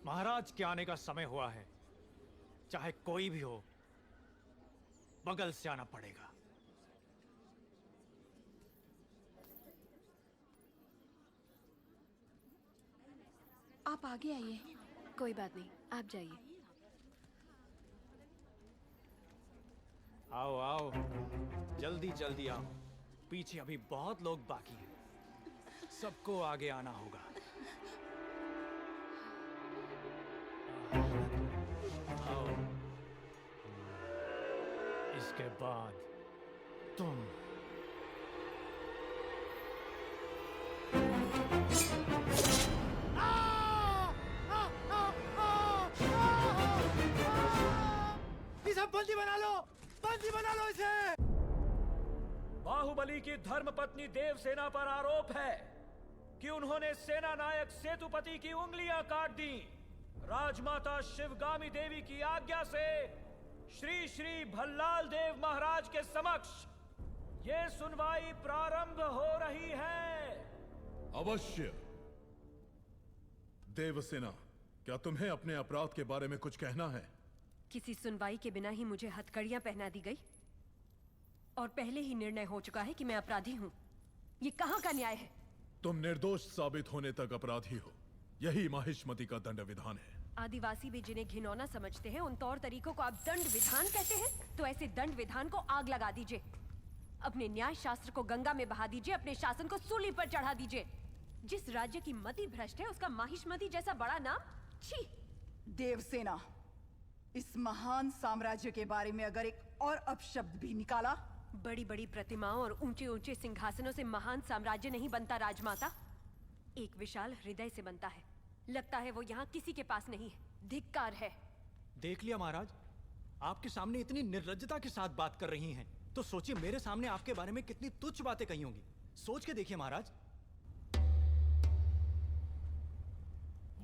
महाराज के आने का समय हुआ है। चाहे कोई भी हो, बगल से आना पड़ेगा। आप आगे आइए। कोई बात नहीं, आप जाइए। आओ आओ, जल्दी जल्दी आओ। पीछे अभी बहुत लोग बाकी हैं। सबको आगे आना होगा। आओ, इसके बाद तुम। इसे बंदी बना लो, बंदी बना लो इसे। बाहुबली की धर्मपत्नी देवसेना पर आरोप है कि उन्होंने सेना नायक सेतुपति की उंगलियां काट दी। राजमाता शिवगामी देवी की आज्ञा से श्री श्री भल्लाल देव महाराज के समक्ष ये सुनवाई प्रारंभ हो रही है। अवश्य। देवसेना, क्या तुम्हें अपने अपराध के बारे में कुछ कहना है? किसी सुनवाई के बिना ही मुझे हथकड़ियां पहना दी गई और पहले ही निर्णय हो चुका है कि मैं अपराधी हूं। ये कहां का न्याय है? तुम निर्दोष साबित होने तक अपराधी हो, यही माहिष्मति का दंड विधान है। आदिवासी भी जिन्हें घिनौना समझते हैं उन तौर तरीकों को आप दंड विधान कहते हैं? तो ऐसे दंड विधान को आग लगा दीजिए, अपने न्याय शास्त्र को गंगा में बहा दीजिए, अपने शासन को सूली पर चढ़ा दीजिए। जिस राज्य की मति भ्रष्ट है उसका माहिष्मति जैसा बड़ा नाम, छी। देवसेना, इस महान साम्राज्य के बारे में अगर एक और अपशब्द भी निकाला। बड़ी बड़ी प्रतिमाओं और ऊंचे ऊंचे सिंहासनों से महान साम्राज्य नहीं बनता राजमाता, एक विशाल हृदय से बनता है। लगता है वो यहाँ किसी के पास नहीं है। धिक्कार है। देख लिया महाराज, आपके सामने इतनी निर्लज्जता के साथ बात कर रही हैं, तो सोचिए मेरे सामने आपके बारे में कितनी तुच्छ बातें कही होंगी। सोच के देखिए महाराज।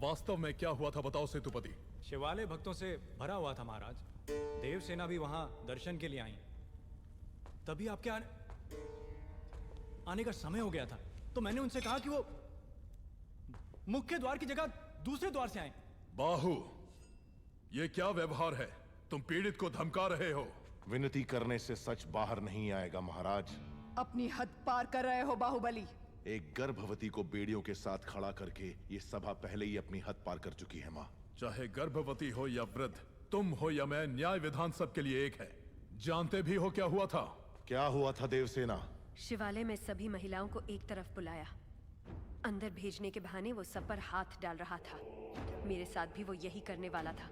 वास्तव में क्या हुआ था बताओ सेतुपति। शिवालय भक्तों से भरा हुआ था महाराज। देवसेना भी वहां दर्शन के लिए आई। तभी आपके आने का समय हो गया था, तो मैंने उनसे कहा कि वो मुख्य द्वार की जगह दूसरे द्वार से आए। बाहु, ये क्या व्यवहार है? तुम पीड़ित को धमका रहे हो। विनती करने से सच बाहर नहीं आएगा महाराज। अपनी हद पार कर रहे हो बाहुबली। एक गर्भवती को बेड़ियों के साथ खड़ा करके ये सभा पहले ही अपनी हद पार कर चुकी है माँ। चाहे गर्भवती हो या वृद्ध, तुम हो या मैं, न्याय विधान सबके लिए एक है। जानते भी हो क्या हुआ था? क्या हुआ था देवसेना? शिवालय में सभी महिलाओं को एक तरफ बुलाया, अंदर भेजने के बहाने वो सब पर हाथ डाल रहा था। मेरे साथ भी वो यही करने वाला था,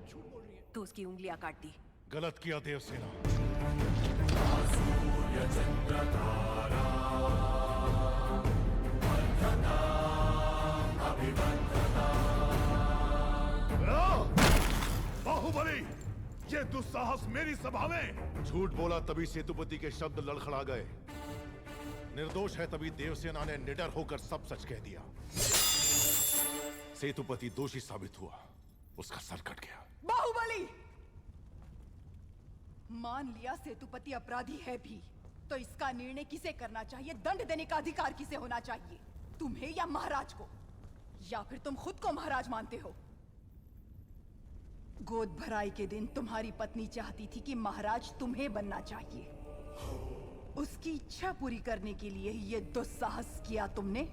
तो उसकी उंगलियां काट दी। गलत किया देवसेना। बाहुबली, ये दुस्साहस मेरी सभा में। झूठ बोला तभी सेतुपति के शब्द लड़खड़ा गए। निर्दोष है तभी देवसेना ने निडर होकर सब सच कह दिया। सेतुपति दोषी साबित हुआ, उसका सर कट गया। बाहुबली, मान लिया सेतुपति अपराधी है भी, तो इसका निर्णय किसे करना चाहिए? दंड देने का अधिकार किसे होना चाहिए? तुम्हें या महाराज को? या फिर तुम खुद को महाराज मानते हो? गोद भराई के दिन तुम्हारी पत्नी चाहती थी कि महाराज तुम्हें बनना चाहिए। उसकी इच्छा पूरी करने के लिए ये दुस्साहस किया तुमने।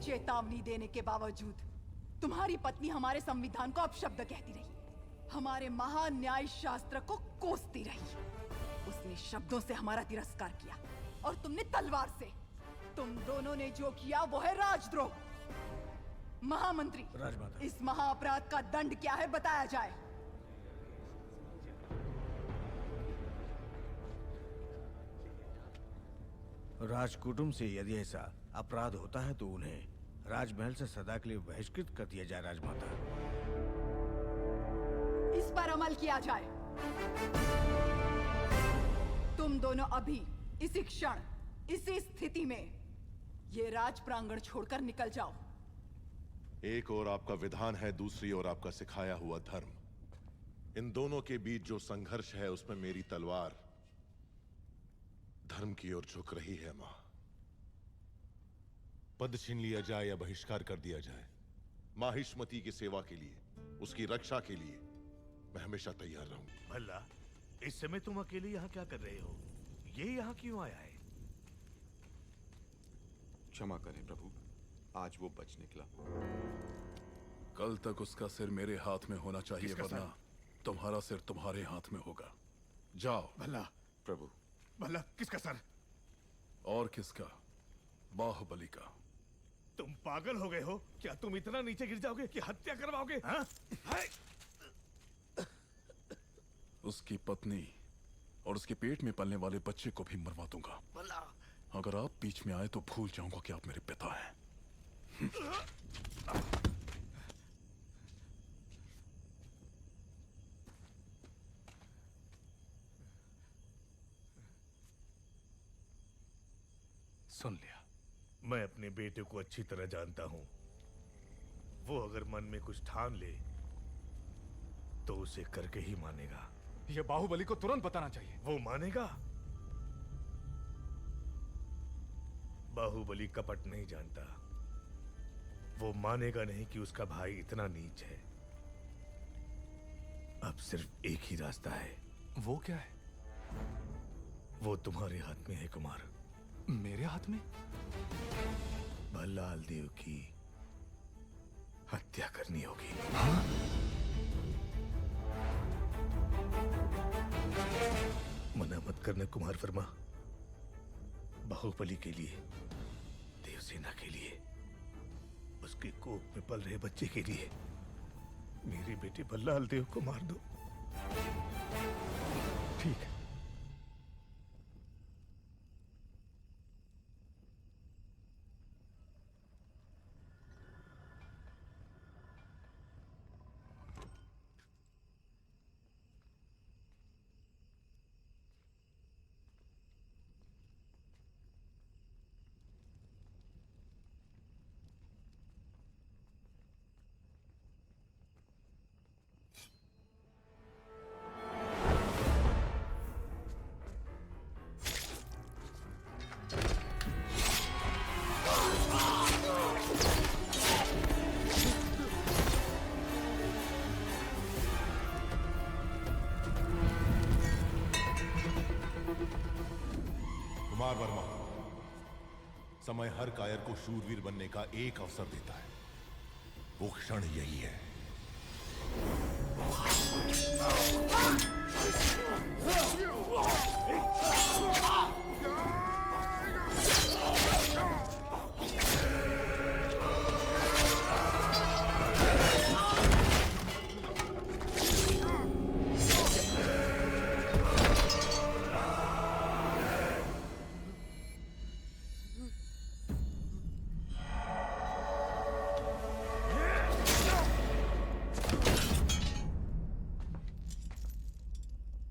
चेतावनी देने के बावजूद तुम्हारी पत्नी हमारे संविधान को अपशब्द कहती रही, हमारे महान न्याय शास्त्र को कोसती रही। उसने शब्दों से हमारा तिरस्कार किया और तुमने तलवार से। तुम दोनों ने जो किया वो है राजद्रोह। महामंत्री, इस महाअपराध का दंड क्या है बताया जाए। राजकुटुंब से यदि ऐसा अपराध होता है तो उन्हें राजमहल से सदा के लिए बहिष्कृत कर दिया जाए। राजमाता, इस पर अमल किया जाए। तुम दोनों अभी इसी क्षण इसी स्थिति में ये राज प्रांगण छोड़कर निकल जाओ। एक ओर आपका विधान है, दूसरी ओर आपका सिखाया हुआ धर्म। इन दोनों के बीच जो संघर्ष है उसमें मेरी तलवार धर्म की ओर झुक रही है मां। पद छीन लिया जाए या बहिष्कार कर दिया जाए, माहिष्मति की सेवा के लिए, उसकी रक्षा के लिए मैं हमेशा तैयार रहूंगा। भल्ला, इस समय तुम अकेले यहाँ क्या कर रहे हो? ये यहाँ क्यों आया है? क्षमा करें प्रभु, आज वो बच निकला। कल तक उसका सिर मेरे हाथ में होना चाहिए, वरना तुम्हारा सिर तुम्हारे हाथ में होगा। जाओ। भला प्रभु। भला किसका सर? और किसका? बाहुबली का। तुम पागल हो गए हो क्या? तुम इतना नीचे गिर जाओगे कि हत्या करवाओगे? हाँ? उसकी पत्नी और उसके पेट में पलने वाले बच्चे को भी मरवा दूंगा। भला अगर आप बीच में आए तो भूल जाऊंगा कि आप मेरे पिता हैं। सुन लिया। मैं अपने बेटे को अच्छी तरह जानता हूं। वो अगर मन में कुछ ठान ले तो उसे करके ही मानेगा। ये बाहुबली को तुरंत बताना चाहिए। वो मानेगा? बाहुबली कपट नहीं जानता। वो मानेगा नहीं कि उसका भाई इतना नीच है। अब सिर्फ एक ही रास्ता है। वो क्या है? वो तुम्हारे हाथ में है कुमार। मेरे हाथ में? भल्लाल देव की हत्या करनी होगी। मना मत करना कुमार वर्मा। बाहुबली के लिए, देवसेना के लिए, उसके कोख में पल रहे बच्चे के लिए मेरी बेटी भल्लाल देव को मार दो। ठीक है। कुमार वर्मा, समय हर कायर को शूरवीर बनने का एक अवसर देता है। वो क्षण यही है।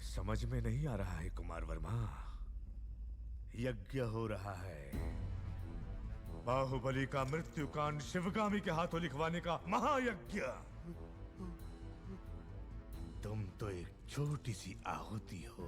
समझ में नहीं आ रहा है कुमार वर्मा। यज्ञ हो रहा है। बाहुबली का मृत्युकांड शिवगामी के हाथों लिखवाने का महायज्ञ। तुम तो एक छोटी सी आहुति हो।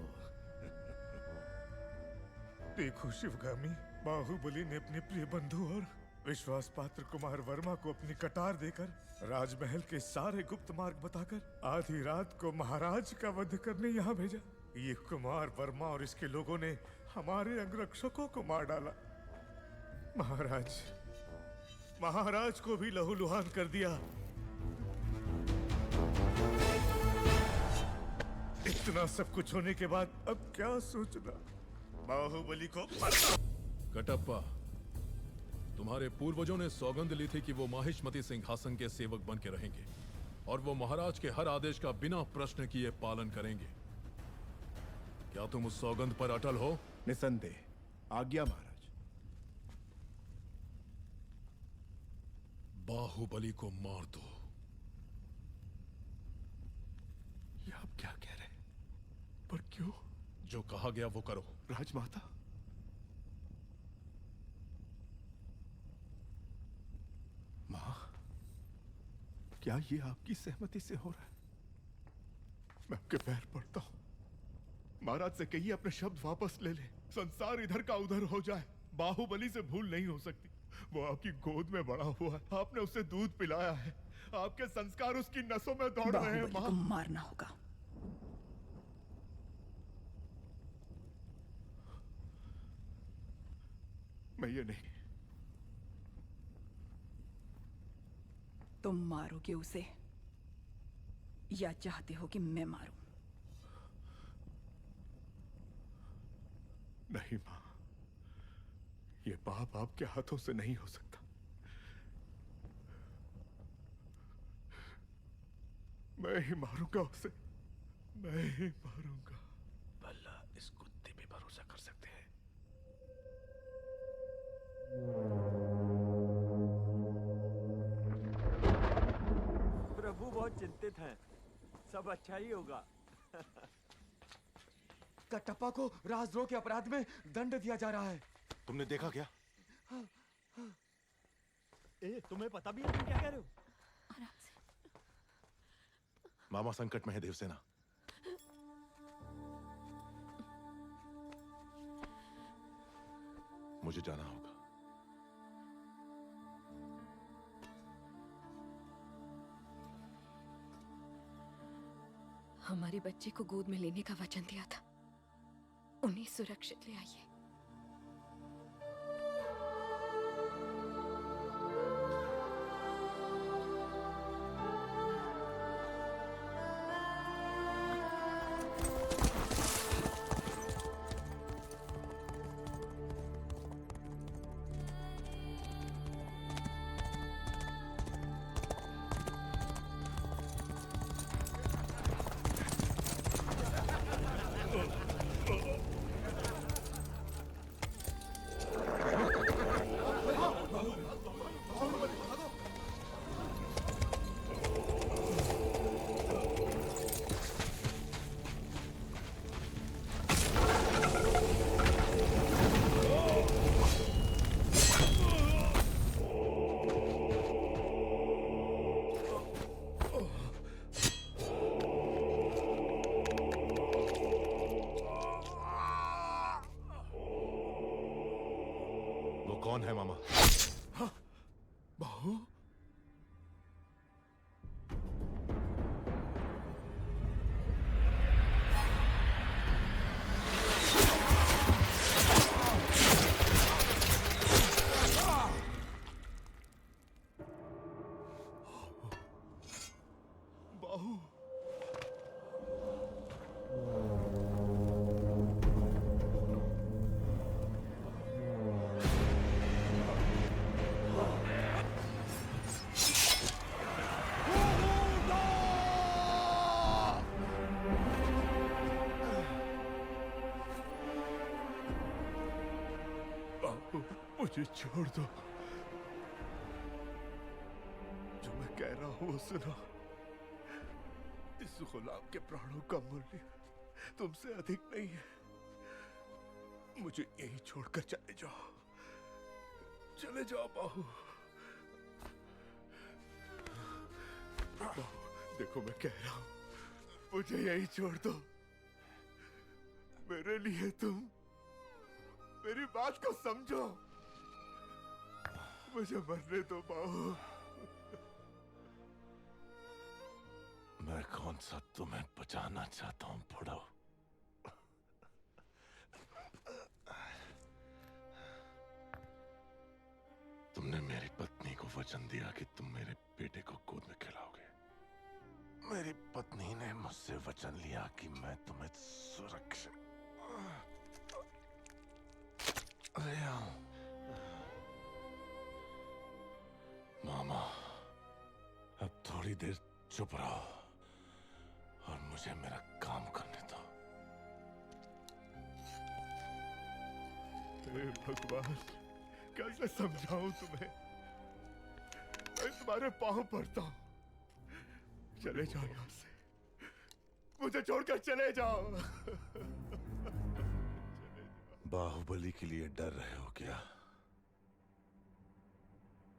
देखो शिवगामी, बाहुबली ने अपने प्रिय बंधु और विश्वास पात्र कुमार वर्मा को अपनी कटार देकर राजमहल के सारे गुप्त मार्ग बताकर आधी रात को महाराज का वध करने यहाँ भेजा। ये कुमार वर्मा और इसके लोगों ने हमारे अंगरक्षकों को मार डाला। महाराज को भी लहूलुहान कर दिया। इतना सब कुछ होने के बाद अब क्या सोचना? बाहुबली को कटप्पा, तुम्हारे पूर्वजों ने सौगंध ली थी कि वो माहिष्मती सिंहासन के सेवक बन के रहेंगे और वो महाराज के हर आदेश का बिना प्रश्न किए पालन करेंगे। क्या तुम उस सौगंध पर अटल हो? निसंदेह। आज्ञा महाराज। बाहुबली को मार दो। ये आप क्या कह रहे हैं? पर क्यों? जो कहा गया वो करो। राजमाता, मां, क्या ये आपकी सहमति से हो रहा है? मैं आपके पैर पड़ता हूं। महाराज से कहिए अपने शब्द वापस ले ले। संसार इधर का उधर हो जाए, बाहुबली से भूल नहीं हो सकती। वो आपकी गोद में बड़ा हुआ है, आपने उसे दूध पिलाया है, आपके संस्कार उसकी नसों में दौड़ रहे हैं। बाहुबली को मारना होगा। मैं ये नहीं। तुम मारोगे उसे या चाहते हो कि मैं मारूं? नहीं मां, ये पाप आपके हाथों से नहीं हो सकता। मैं ही मारूंगा उसे, मैं ही मारूंगा। भला इस कुत्ते पे भरोसा कर सकते हैं? प्रभु बहुत चिंतित हैं। सब अच्छा ही होगा। कटप्पा को राजद्रोह के अपराध में दंड दिया जा रहा है। तुमने देखा क्या? ए, तुम्हें पता भी है तुम क्या कह रहे हो? मामा संकट में है देवसेना। मुझे जाना होगा। हमारे बच्चे को गोद में लेने का वचन दिया था, उन्हें सुरक्षित ले आइए। कौन है मामा? बाहु? बाहु? मुझे छोड़ दो। जो मैं कह रहा हूं वो सुनो। इस गुलाम के प्राणों का मूल्य तुमसे अधिक नहीं है। मुझे यही छोड़कर चले जाओ। चले जाओ बाहु। बाहु, देखो मैं कह रहा हूं, मुझे यही छोड़ दो। मेरे लिए तुम मेरी बात को समझो। मुझे मरने दो बाहु। मैं कौन सा तुम्हें बचाना चाहता हूं बुढ़ो? तुमने मेरी पत्नी को वचन दिया कि तुम मेरे बेटे को गोद में खिलाओगे। मेरी पत्नी ने मुझसे वचन लिया कि मैं तुम्हें सुरक्षित ले आऊं। मामा, अब थोड़ी देर चुप रहो और मुझे मेरा काम करने दो। हे भगवान, कैसे समझाऊं तुम्हें? मैं तुम्हारे पांव पड़ता हूं। चले जाओ यहां से। मुझे छोड़कर चले जाओ। बाहुबली के लिए डर रहे हो क्या?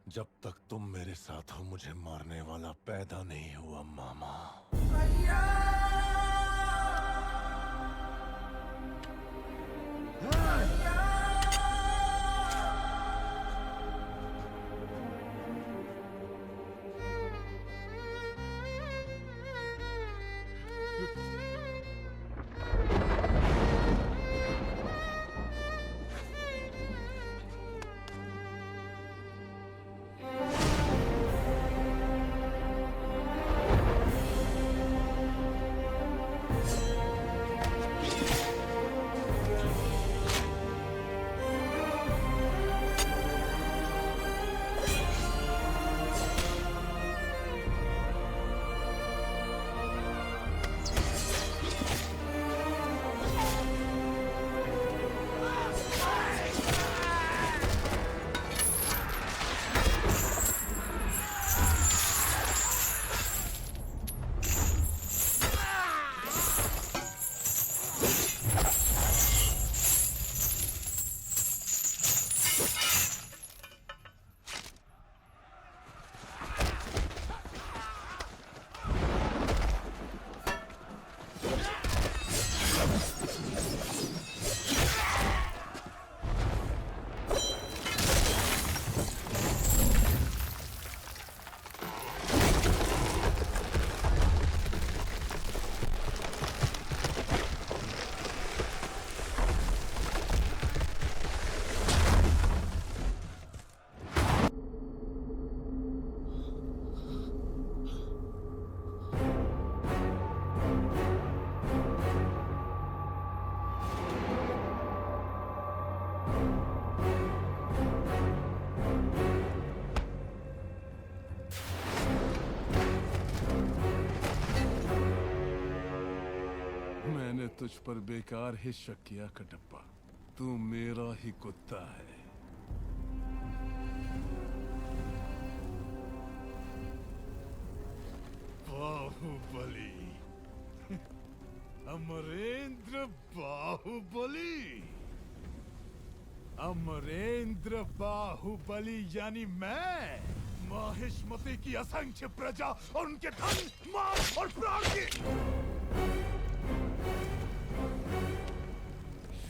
जब तक तुम मेरे साथ हो मुझे मारने वाला पैदा नहीं हुआ मामा। मैंने तुझ पर बेकार ही शक किया कटप्पा। तू मेरा ही कुत्ता है। बाहुबली, अमरेंद्र बाहुबली, अमरेंद्र बाहुबली यानी मैं, माहिष्मति की असंख्य प्रजा और उनके धन, माल और प्राण की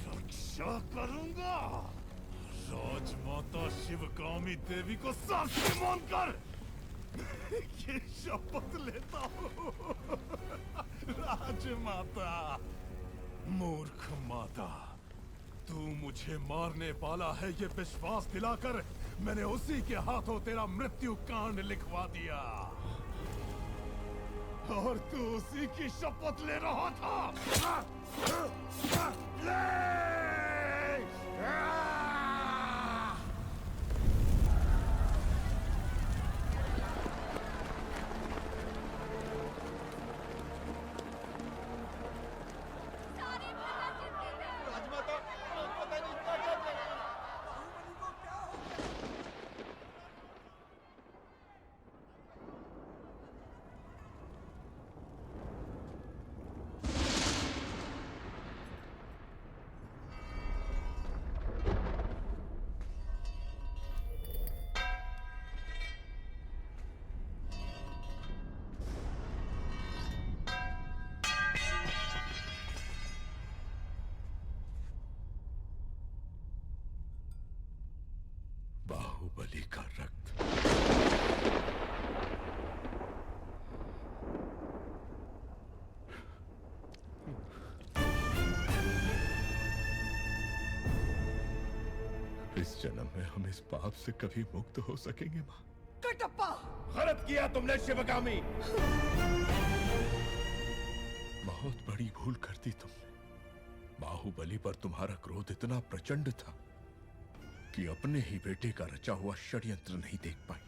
रक्षा करूंगा। राजमाता शिवगामी देवी को साक्षी मानकर ये शपथ लेता हूँ। राजमाता, मूर्ख माता, तू मुझे मारने वाला है ये विश्वास दिलाकर मैंने उसी के हाथों तेरा मृत्यु कांड लिखवा दिया और तू उसी की शपथ ले रहा था। बाहुबली का रक्त, इस जन्म में हम इस पाप से कभी मुक्त हो सकेंगे माँ? कटप्पा, गलत किया तुमने शिवगामी। बहुत बड़ी भूल कर दी तुमने। बाहुबली पर तुम्हारा क्रोध इतना प्रचंड था कि अपने ही बेटे का रचा हुआ षड्यंत्र नहीं देख पाई।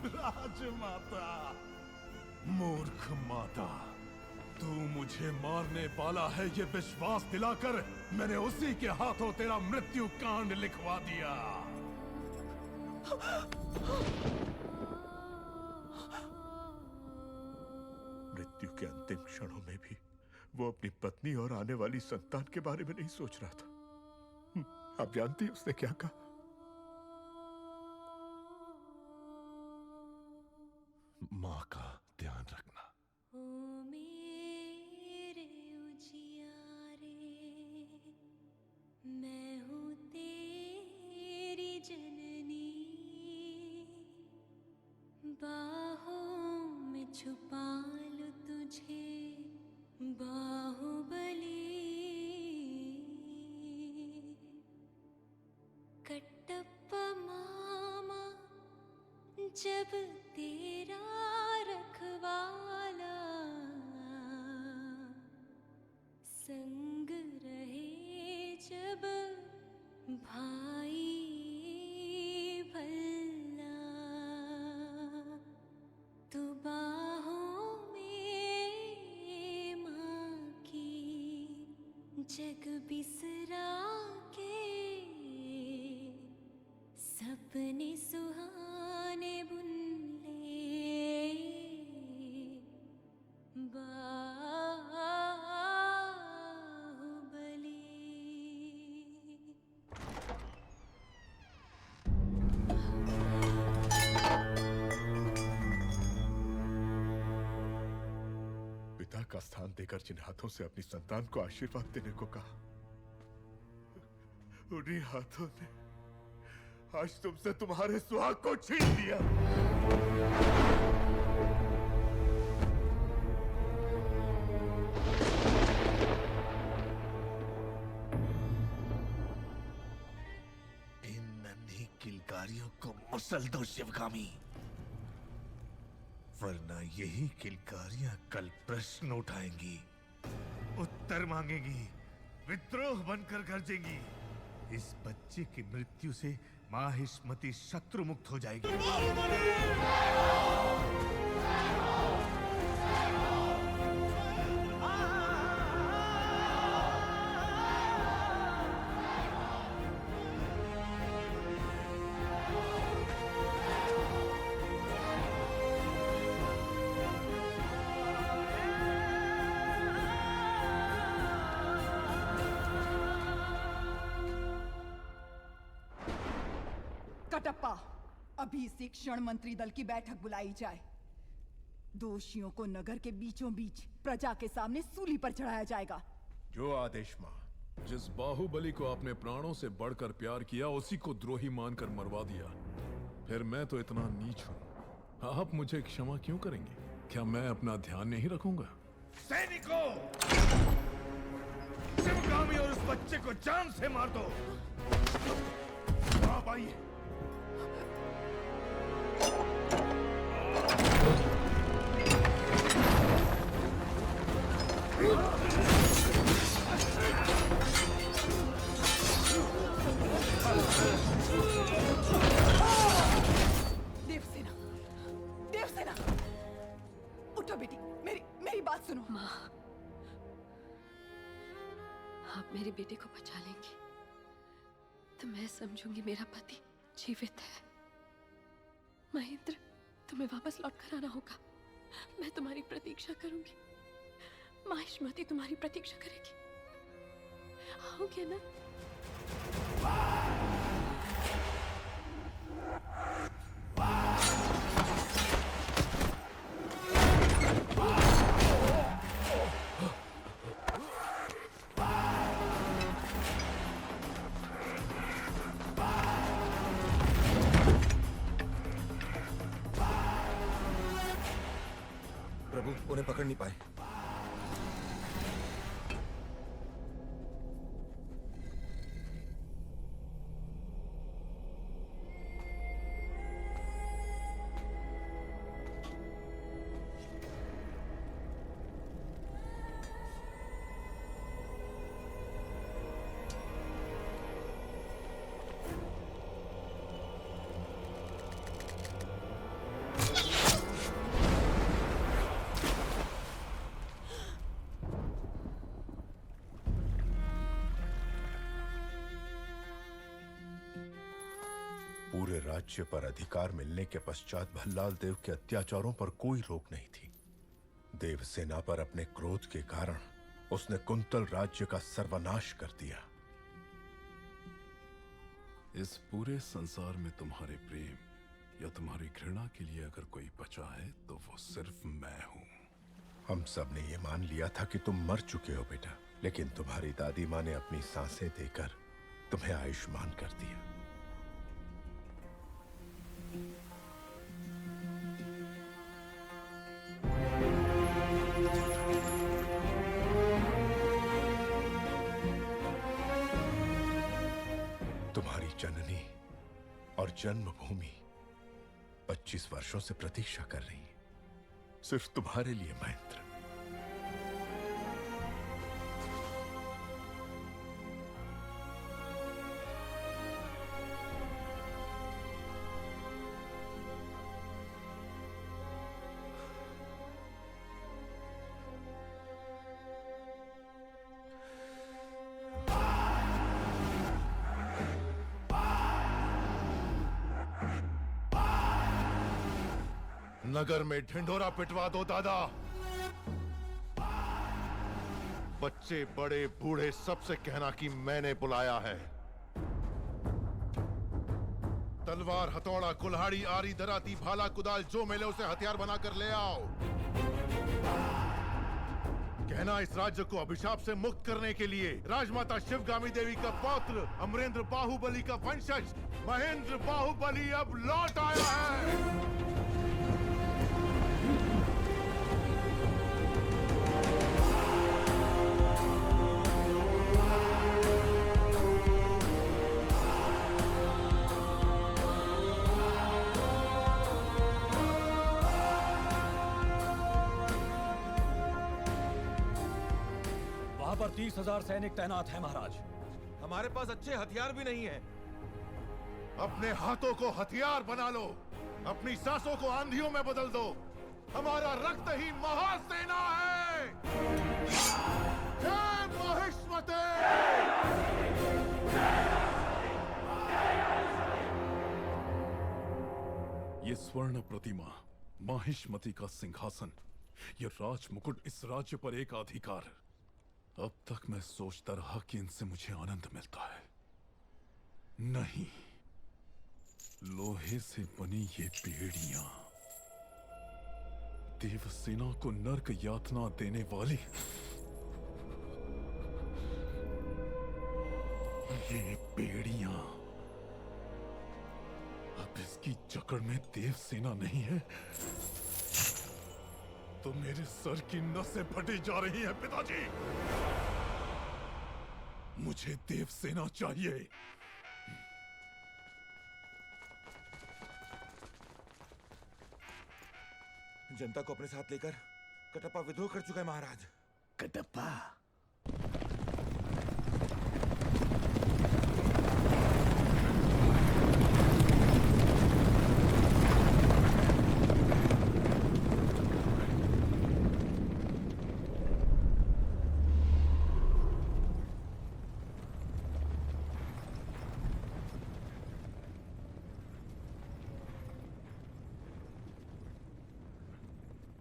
राजमाता, मूर्ख माता, तू मुझे मारने वाला है ये विश्वास दिलाकर मैंने उसी के हाथों तेरा मृत्यु कांड लिखवा दिया। मृत्यु के अंतिम क्षणों में भी वो अपनी पत्नी और आने वाली संतान के बारे में नहीं सोच रहा था। आप जानती हैं उसने क्या कहा? माँ का ध्यान रखना। ओ मेरे उजियारे, मैं हूँ तेरी जननी, बाहों में छुपा लूं तुझे बाहुबली। कटप्पा मामा जब तेरा रखवाला, संग रहे जब भाई भल्ला, तू बाहों में माँ की जग बिसरा के सपने सुहाने बुन ले बाहुबली। पिता का स्थान देकर जिन हाथों से अपनी संतान को आशीर्वाद देने को कहा, उन्हीं हाथों ने आज तुमसे तुम्हारे सुहाग को छीन लिया। इन नन्ही किलकारियों को मसल दो शिवगामी, वरना यही किलकारियां कल प्रश्न उठाएंगी, उत्तर मांगेंगी, विद्रोह बनकर गरजेंगी। इस बच्चे की मृत्यु से माहिष्मति शत्रु मुक्त हो जाएगी। कटप्पा, अभी इसी क्षण मंत्री दल की बैठक बुलाई जाए। दोषियों को नगर के बीचों बीच प्रजा के सामने सूली पर चढ़ाया जाएगा। जो आदेश मां। जिस बाहुबली को आपने प्राणों से बढ़कर प्यार किया, उसी को द्रोही मानकर मरवा दिया। फिर मैं तो इतना नीच हूं, आप मुझे क्षमा क्यों करेंगे? क्या मैं अपना ध्यान नहीं रखूंगा? सैनिकों, शिवगामी और उस बच्चे को जान से मार दो। आप आइए। देवसेना, देवसेना, उठो बेटी, मेरी बात सुनो। माँ, आप मेरे बेटे को बचा लेंगी तो मैं समझूंगी मेरा पति जीवित है। महेंद्र, तुम्हें वापस लौट कर आना होगा। मैं तुम्हारी प्रतीक्षा करूंगी। माहिष्मती तुम्हारी प्रतीक्षा करेगी। आओगे ना? प्रभु, उन्हें पकड़ नहीं पाए। पूरे राज्य पर अधिकार मिलने के पश्चात भल्लाल देव के अत्याचारों पर कोई रोक नहीं थी। देवसेना पर अपने क्रोध के कारण उसने कुंतल राज्य का सर्वनाश कर दिया। इस पूरे संसार में तुम्हारे प्रेम या तुम्हारी घृणा के लिए अगर कोई बचा है तो वो सिर्फ मैं हूं। हम सब ने ये मान लिया था कि तुम मर चुके हो बेटा, लेकिन तुम्हारी दादी माँ ने अपनी सांसें देकर तुम्हें आयुष्मान कर दिया। तुम्हारी जननी और जन्मभूमि 25 वर्षों से प्रतीक्षा कर रही है, सिर्फ तुम्हारे लिए महेंद्र। नगर में ढिंढोरा पिटवा दो दादा। बच्चे बड़े बूढ़े सबसे कहना कि मैंने बुलाया है। तलवार, हथौड़ा, कुल्हाड़ी, आरी, दराती, भाला, कुदाल जो मिले उसे हथियार बनाकर ले आओ। कहना इस राज्य को अभिशाप से मुक्त करने के लिए राजमाता शिवगामी देवी का पौत्र अमरेंद्र बाहुबली का वंशज महेंद्र बाहुबली अब लौट आया है। पर 30,000 सैनिक तैनात हैं महाराज। हमारे पास अच्छे हथियार भी नहीं है। अपने हाथों को हथियार बना लो, अपनी सांसों को आंधियों में बदल दो। हमारा रक्त ही महासेना है। जय महिष्मते। ये स्वर्ण प्रतिमा, माहिष्मती का सिंहासन, ये राज मुकुट इस राज्य पर एक अधिकार। अब तक मैं सोचता रहा कि इनसे मुझे आनंद मिलता है। नहीं, लोहे से बनी ये बेड़ियां देवसेना को नर्क यातना देने वाली, ये बेड़ियां अब इसकी जकड़ में देवसेना नहीं है तो मेरे सर की नसें फटी जा रही हैं पिताजी। मुझे देवसेना चाहिए। जनता को अपने साथ लेकर कटप्पा विद्रोह कर चुका है महाराज। कटप्पा?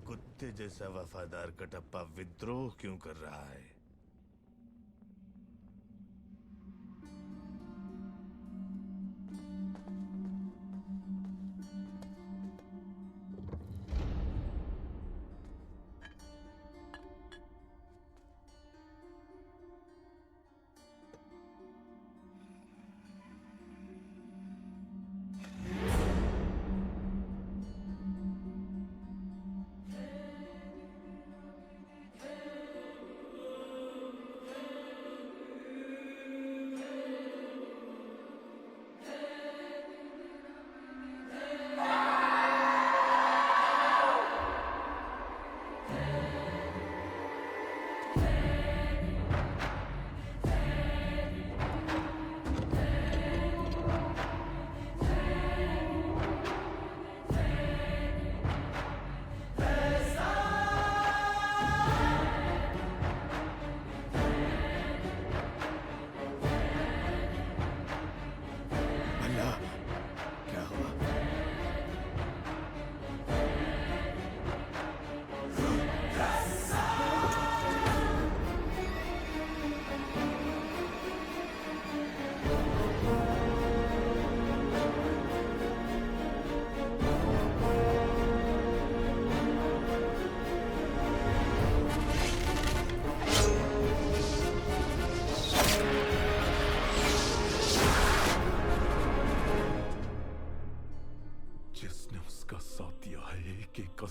कुत्ते जैसा वफादार कटप्पा विद्रोह क्यों कर रहा है?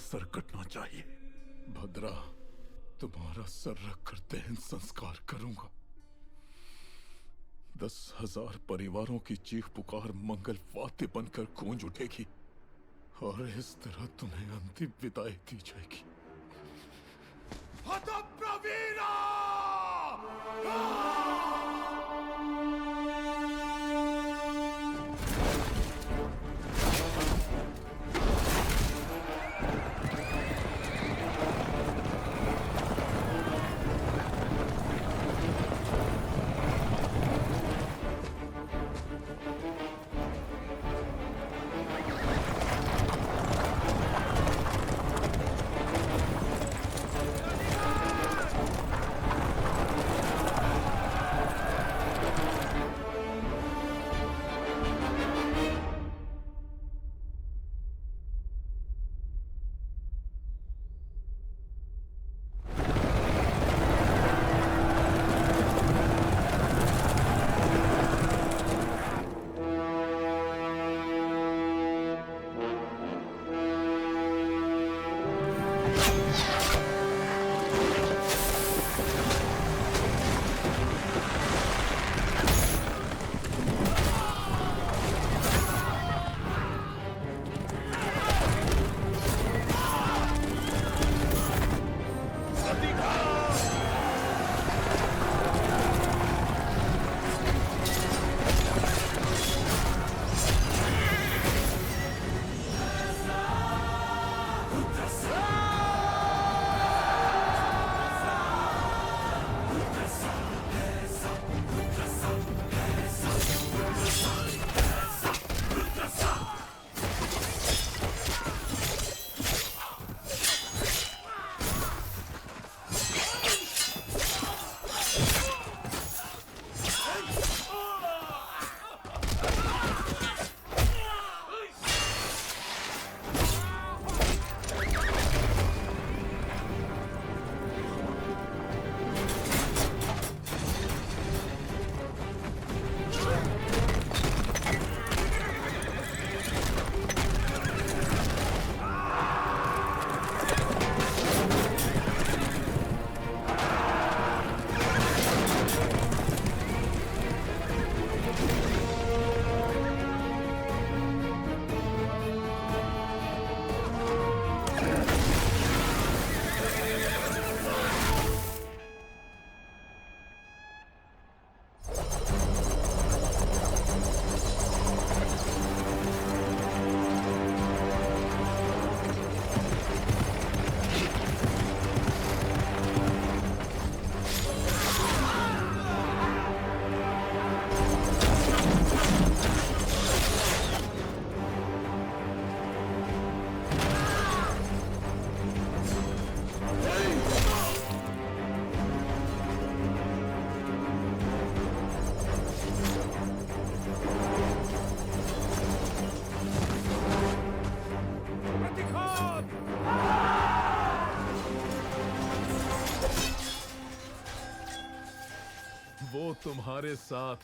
सर कटना चाहिए। भद्रा, तुम्हारा सर रख कर दहन संस्कार करूंगा। 10,000 परिवारों की चीख पुकार मंगल वाद्य बनकर गूंज उठेगी और इस तरह तुम्हें अंतिम विदाई दी जाएगी। हतप्रवीरा! वो तुम्हारे साथ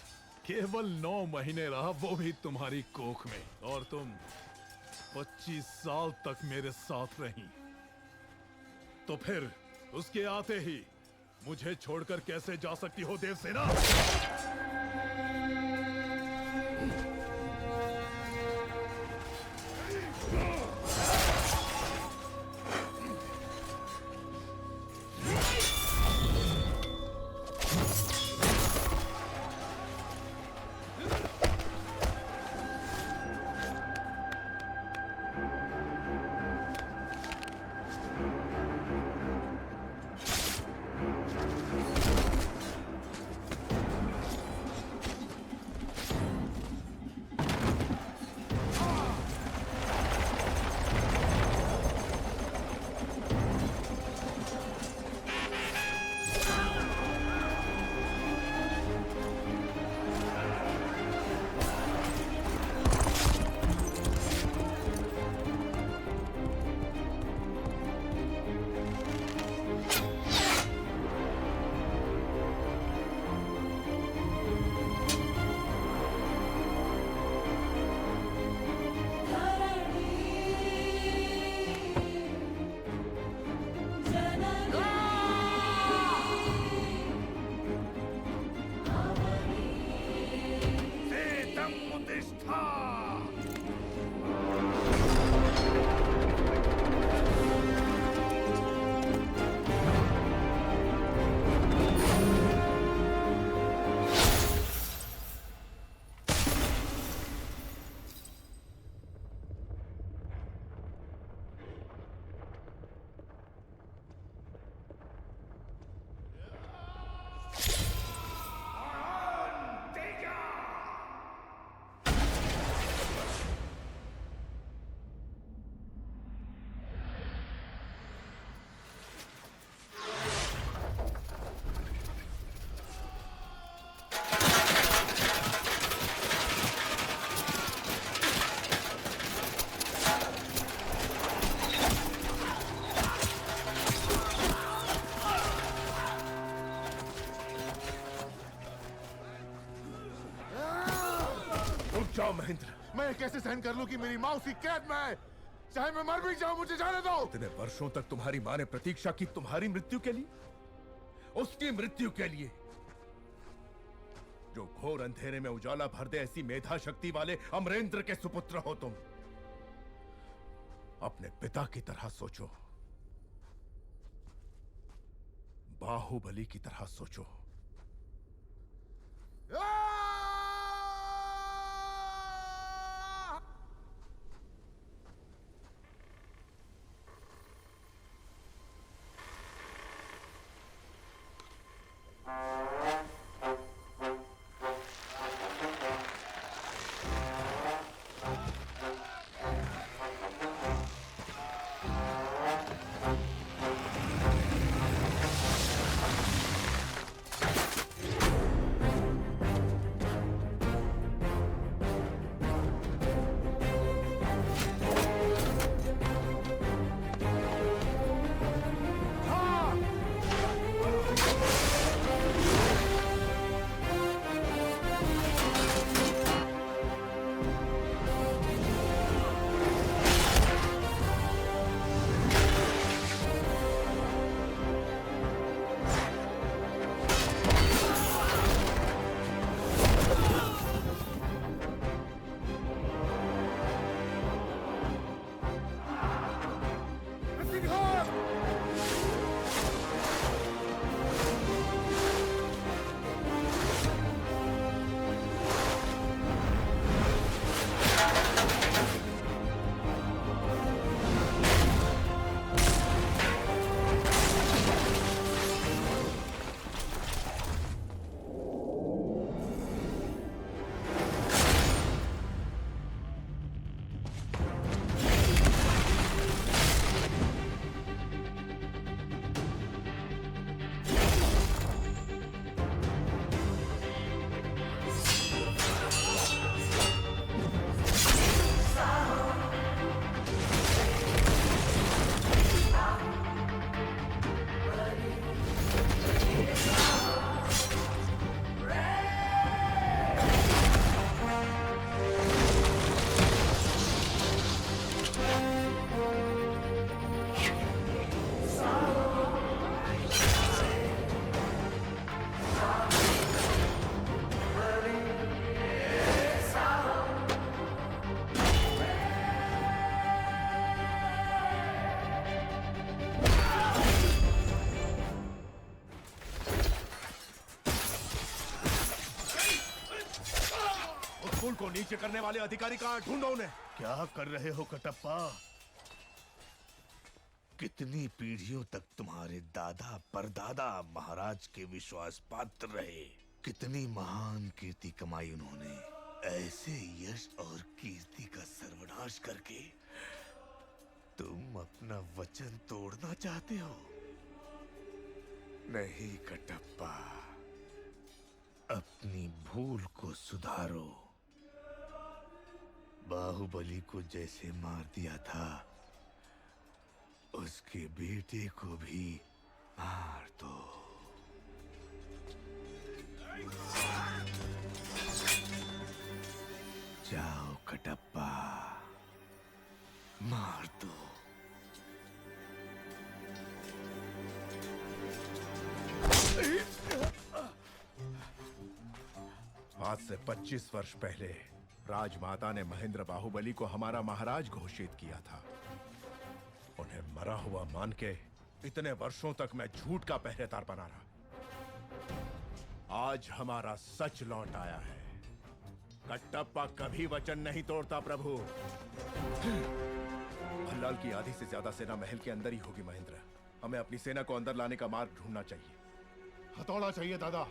केवल 9 महीने रहा, वो भी तुम्हारी कोख में, और तुम 25 साल तक मेरे साथ रही। तो फिर उसके आते ही मुझे छोड़कर कैसे जा सकती हो देवसेना? जाओ महेंद्र, मैं कैसे सहन कर लूं कि मेरी माँ उसकी कैद में है? चाहे मैं मर भी जाऊं, मुझे जाने दो। इतने वर्षों तक तुम्हारी माँ ने प्रतीक्षा की तुम्हारी मृत्यु के लिए, उसकी मृत्यु के लिए, जो घोर अंधेरे में उजाला भर दे ऐसी मेधा शक्ति वाले अमरेंद्र के सुपुत्र हो तुम। अपने पिता की तरह सोचो, बाहुबली की तरह सोचो। संकुल को नीचे करने वाले अधिकारी कहाँ ढूंढो उन्हें। क्या कर रहे हो कटप्पा? कितनी पीढ़ियों तक तुम्हारे दादा परदादा महाराज के विश्वास पात्र रहे, कितनी महान कीर्ति कमाई उन्होंने। ऐसे यश और कीर्ति का सर्वनाश करके तुम अपना वचन तोड़ना चाहते हो? नहीं कटप्पा, अपनी भूल को सुधारो। बाहुबली को जैसे मार दिया था, उसके बेटे को भी मार दो। जाओ कटप्पा, मार दो। आज से 25 वर्ष पहले राजमाता ने महेंद्र बाहुबली को हमारा महाराज घोषित किया था। उन्हें मरा हुआ मान के इतने वर्षों तक मैं झूठ का पहरेदार बना रहा। आज हमारा सच लौट आया है। कटप्पा कभी वचन नहीं तोड़ता प्रभु। भल्लाल की आधी से ज्यादा सेना महल के अंदर ही होगी महेंद्र। हमें अपनी सेना को अंदर लाने का मार्ग ढूंढना चाहिए। हथौड़ा चाहिए दादा।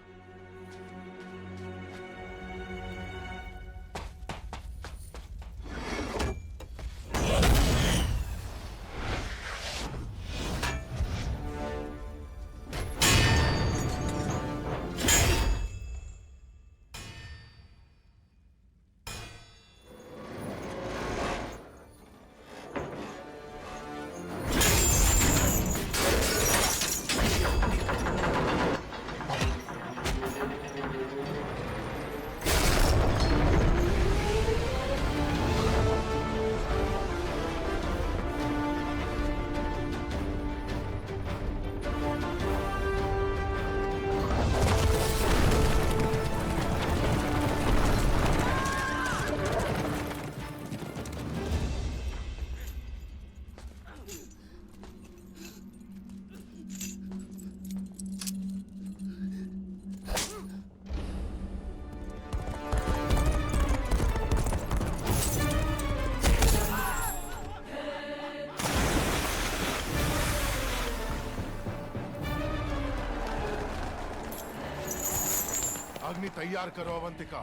अग्नि तैयार करो अवंतिका।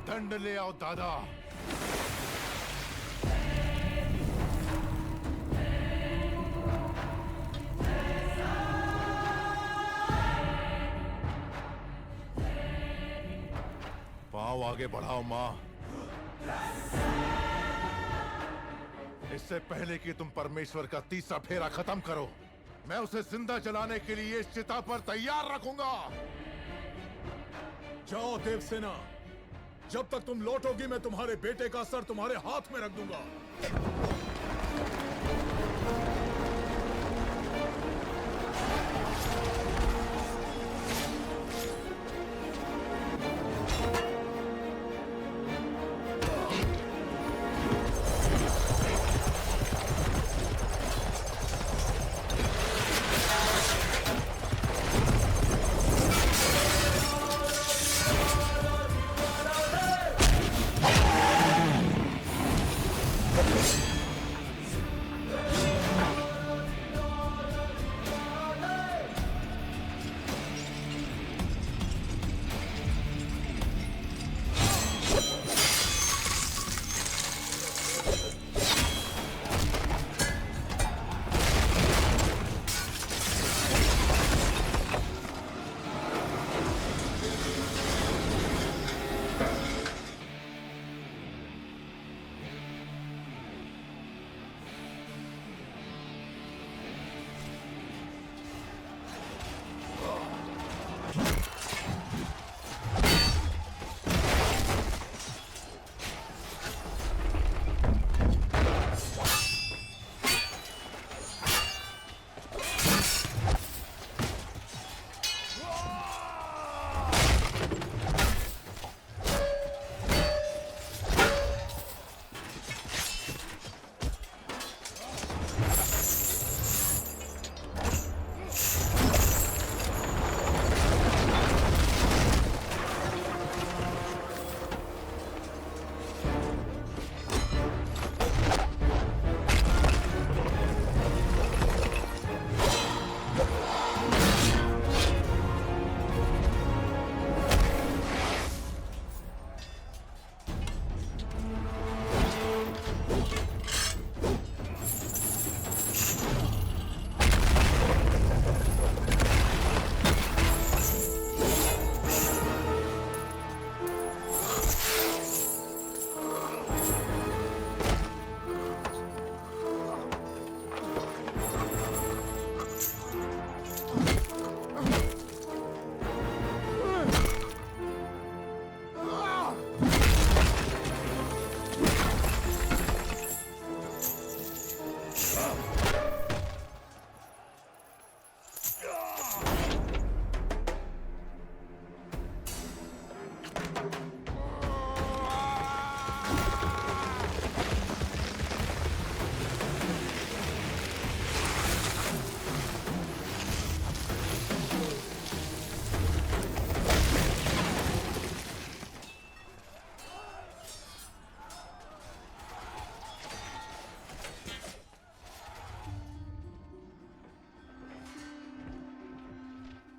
दंड ले आओ दादा। पांव आगे बढ़ाओ मां। इससे पहले कि तुम परमेश्वर का तीसरा फेरा खत्म करो, मैं उसे जिंदा जलाने के लिए इस चिता पर तैयार रखूंगा। जाओ देवसेना, जब तक तुम लौटोगी मैं तुम्हारे बेटे का सर तुम्हारे हाथ में रख दूंगा।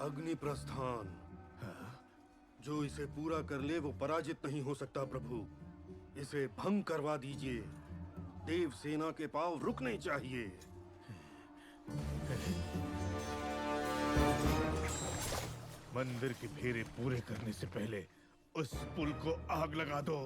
अग्नि प्रस्थान। जो इसे पूरा कर ले वो पराजित नहीं हो सकता प्रभु। इसे भंग करवा दीजिए। देव सेना के पांव रुकने चाहिए। मंदिर के फेरे पूरे करने से पहले उस पुल को आग लगा दो।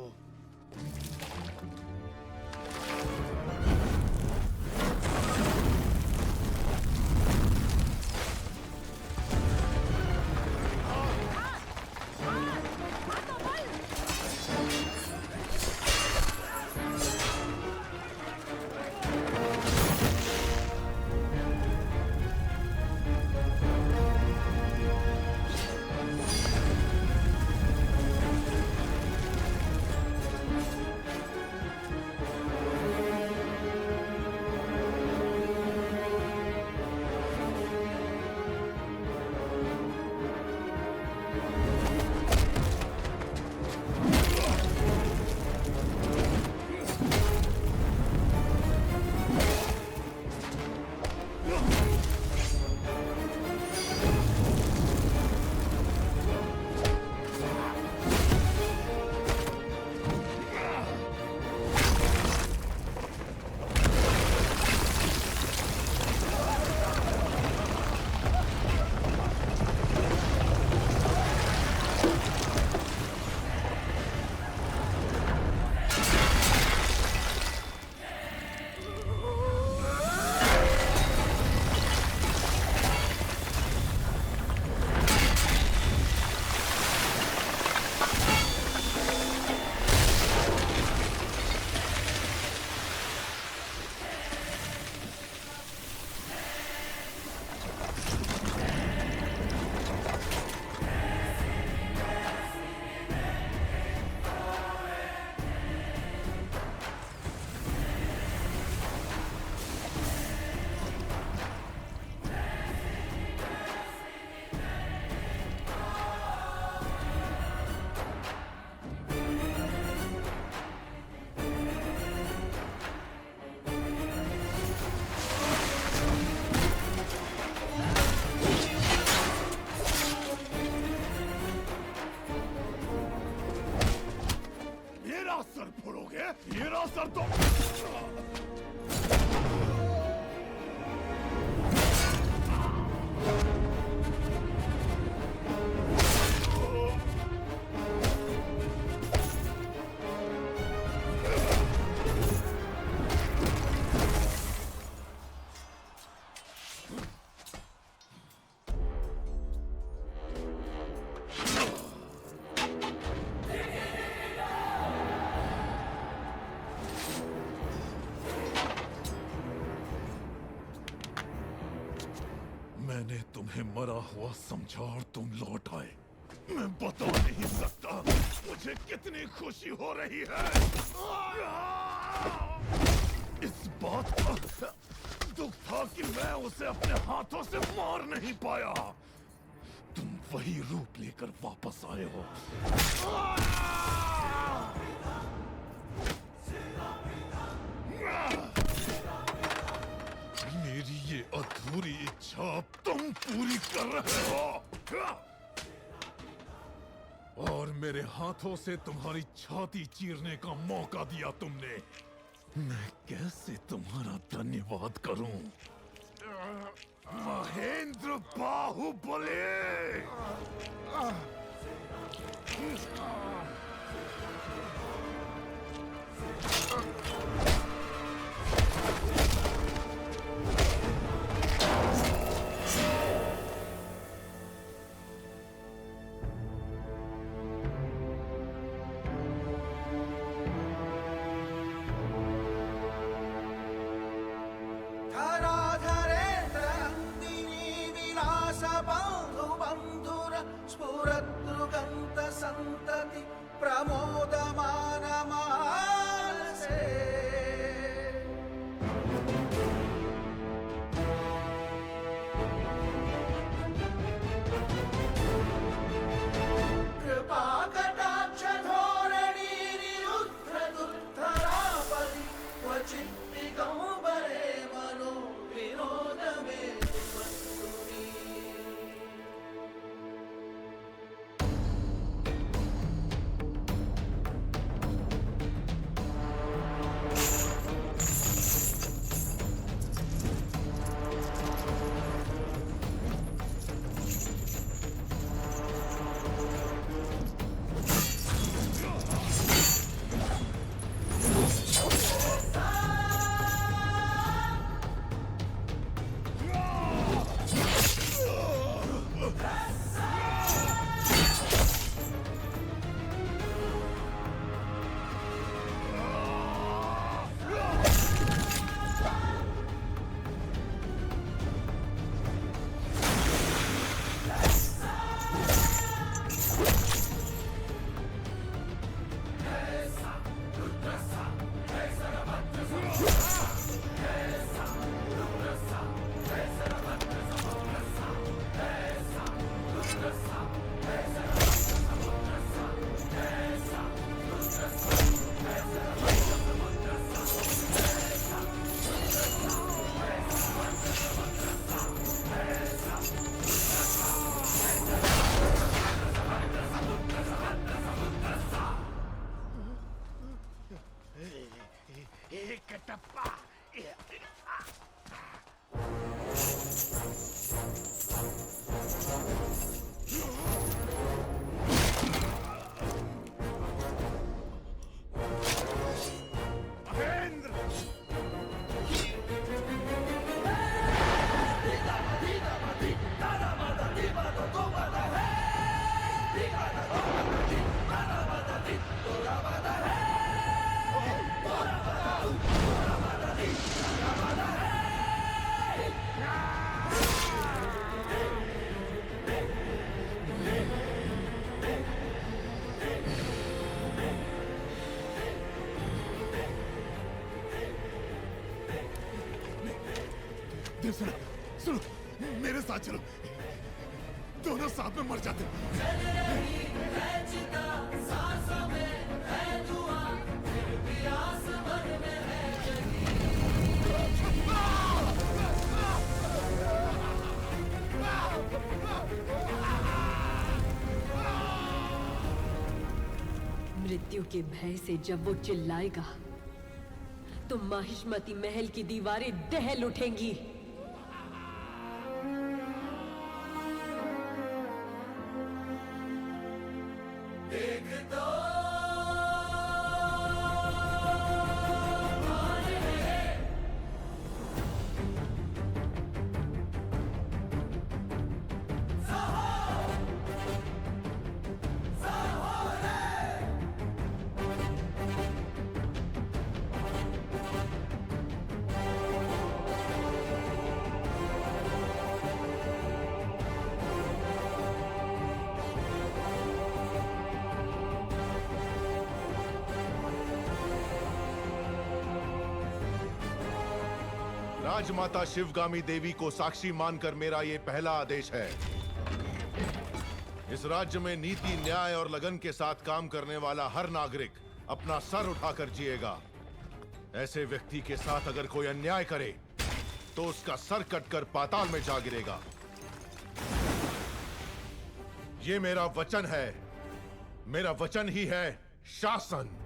मैंने तुम्हें मरा हुआ समझा और तुम लौट आए। मैं बता नहीं सकता मुझे कितनी खुशी हो रही है। इस बात का दुख था कि मैं उसे अपने हाथों से मार नहीं पाया। तुम वही रूप लेकर वापस आए हो। मेरी ये अधूरी इच्छा तुम पूरी कर रहे हो और मेरे हाथों से तुम्हारी छाती चीरने का मौका दिया तुमने। मैं कैसे तुम्हारा धन्यवाद करूं? महेंद्र बाहुबली! संतति प्रमोदमान मानसे। कृपा कटाक्ष धोरणी निरुद्ध दुर्धरापति क्वचित् दिगंबरे मनो विनोद में देवसेना सुनो, मेरे साथ चलो, दोनों साथ में मर जाते हैं। मृत्यु के भय से जब वो चिल्लाएगा तो माहिष्मती महल की दीवारें दहल उठेंगी। देख तो राजमाता शिवगामी देवी को साक्षी मानकर मेरा ये पहला आदेश है। इस राज्य में नीति, न्याय और लगन के साथ काम करने वाला हर नागरिक अपना सर उठाकर जिएगा। ऐसे व्यक्ति के साथ अगर कोई अन्याय करे तो उसका सर कटकर पाताल में जा गिरेगा। ये मेरा वचन है, मेरा वचन ही है शासन।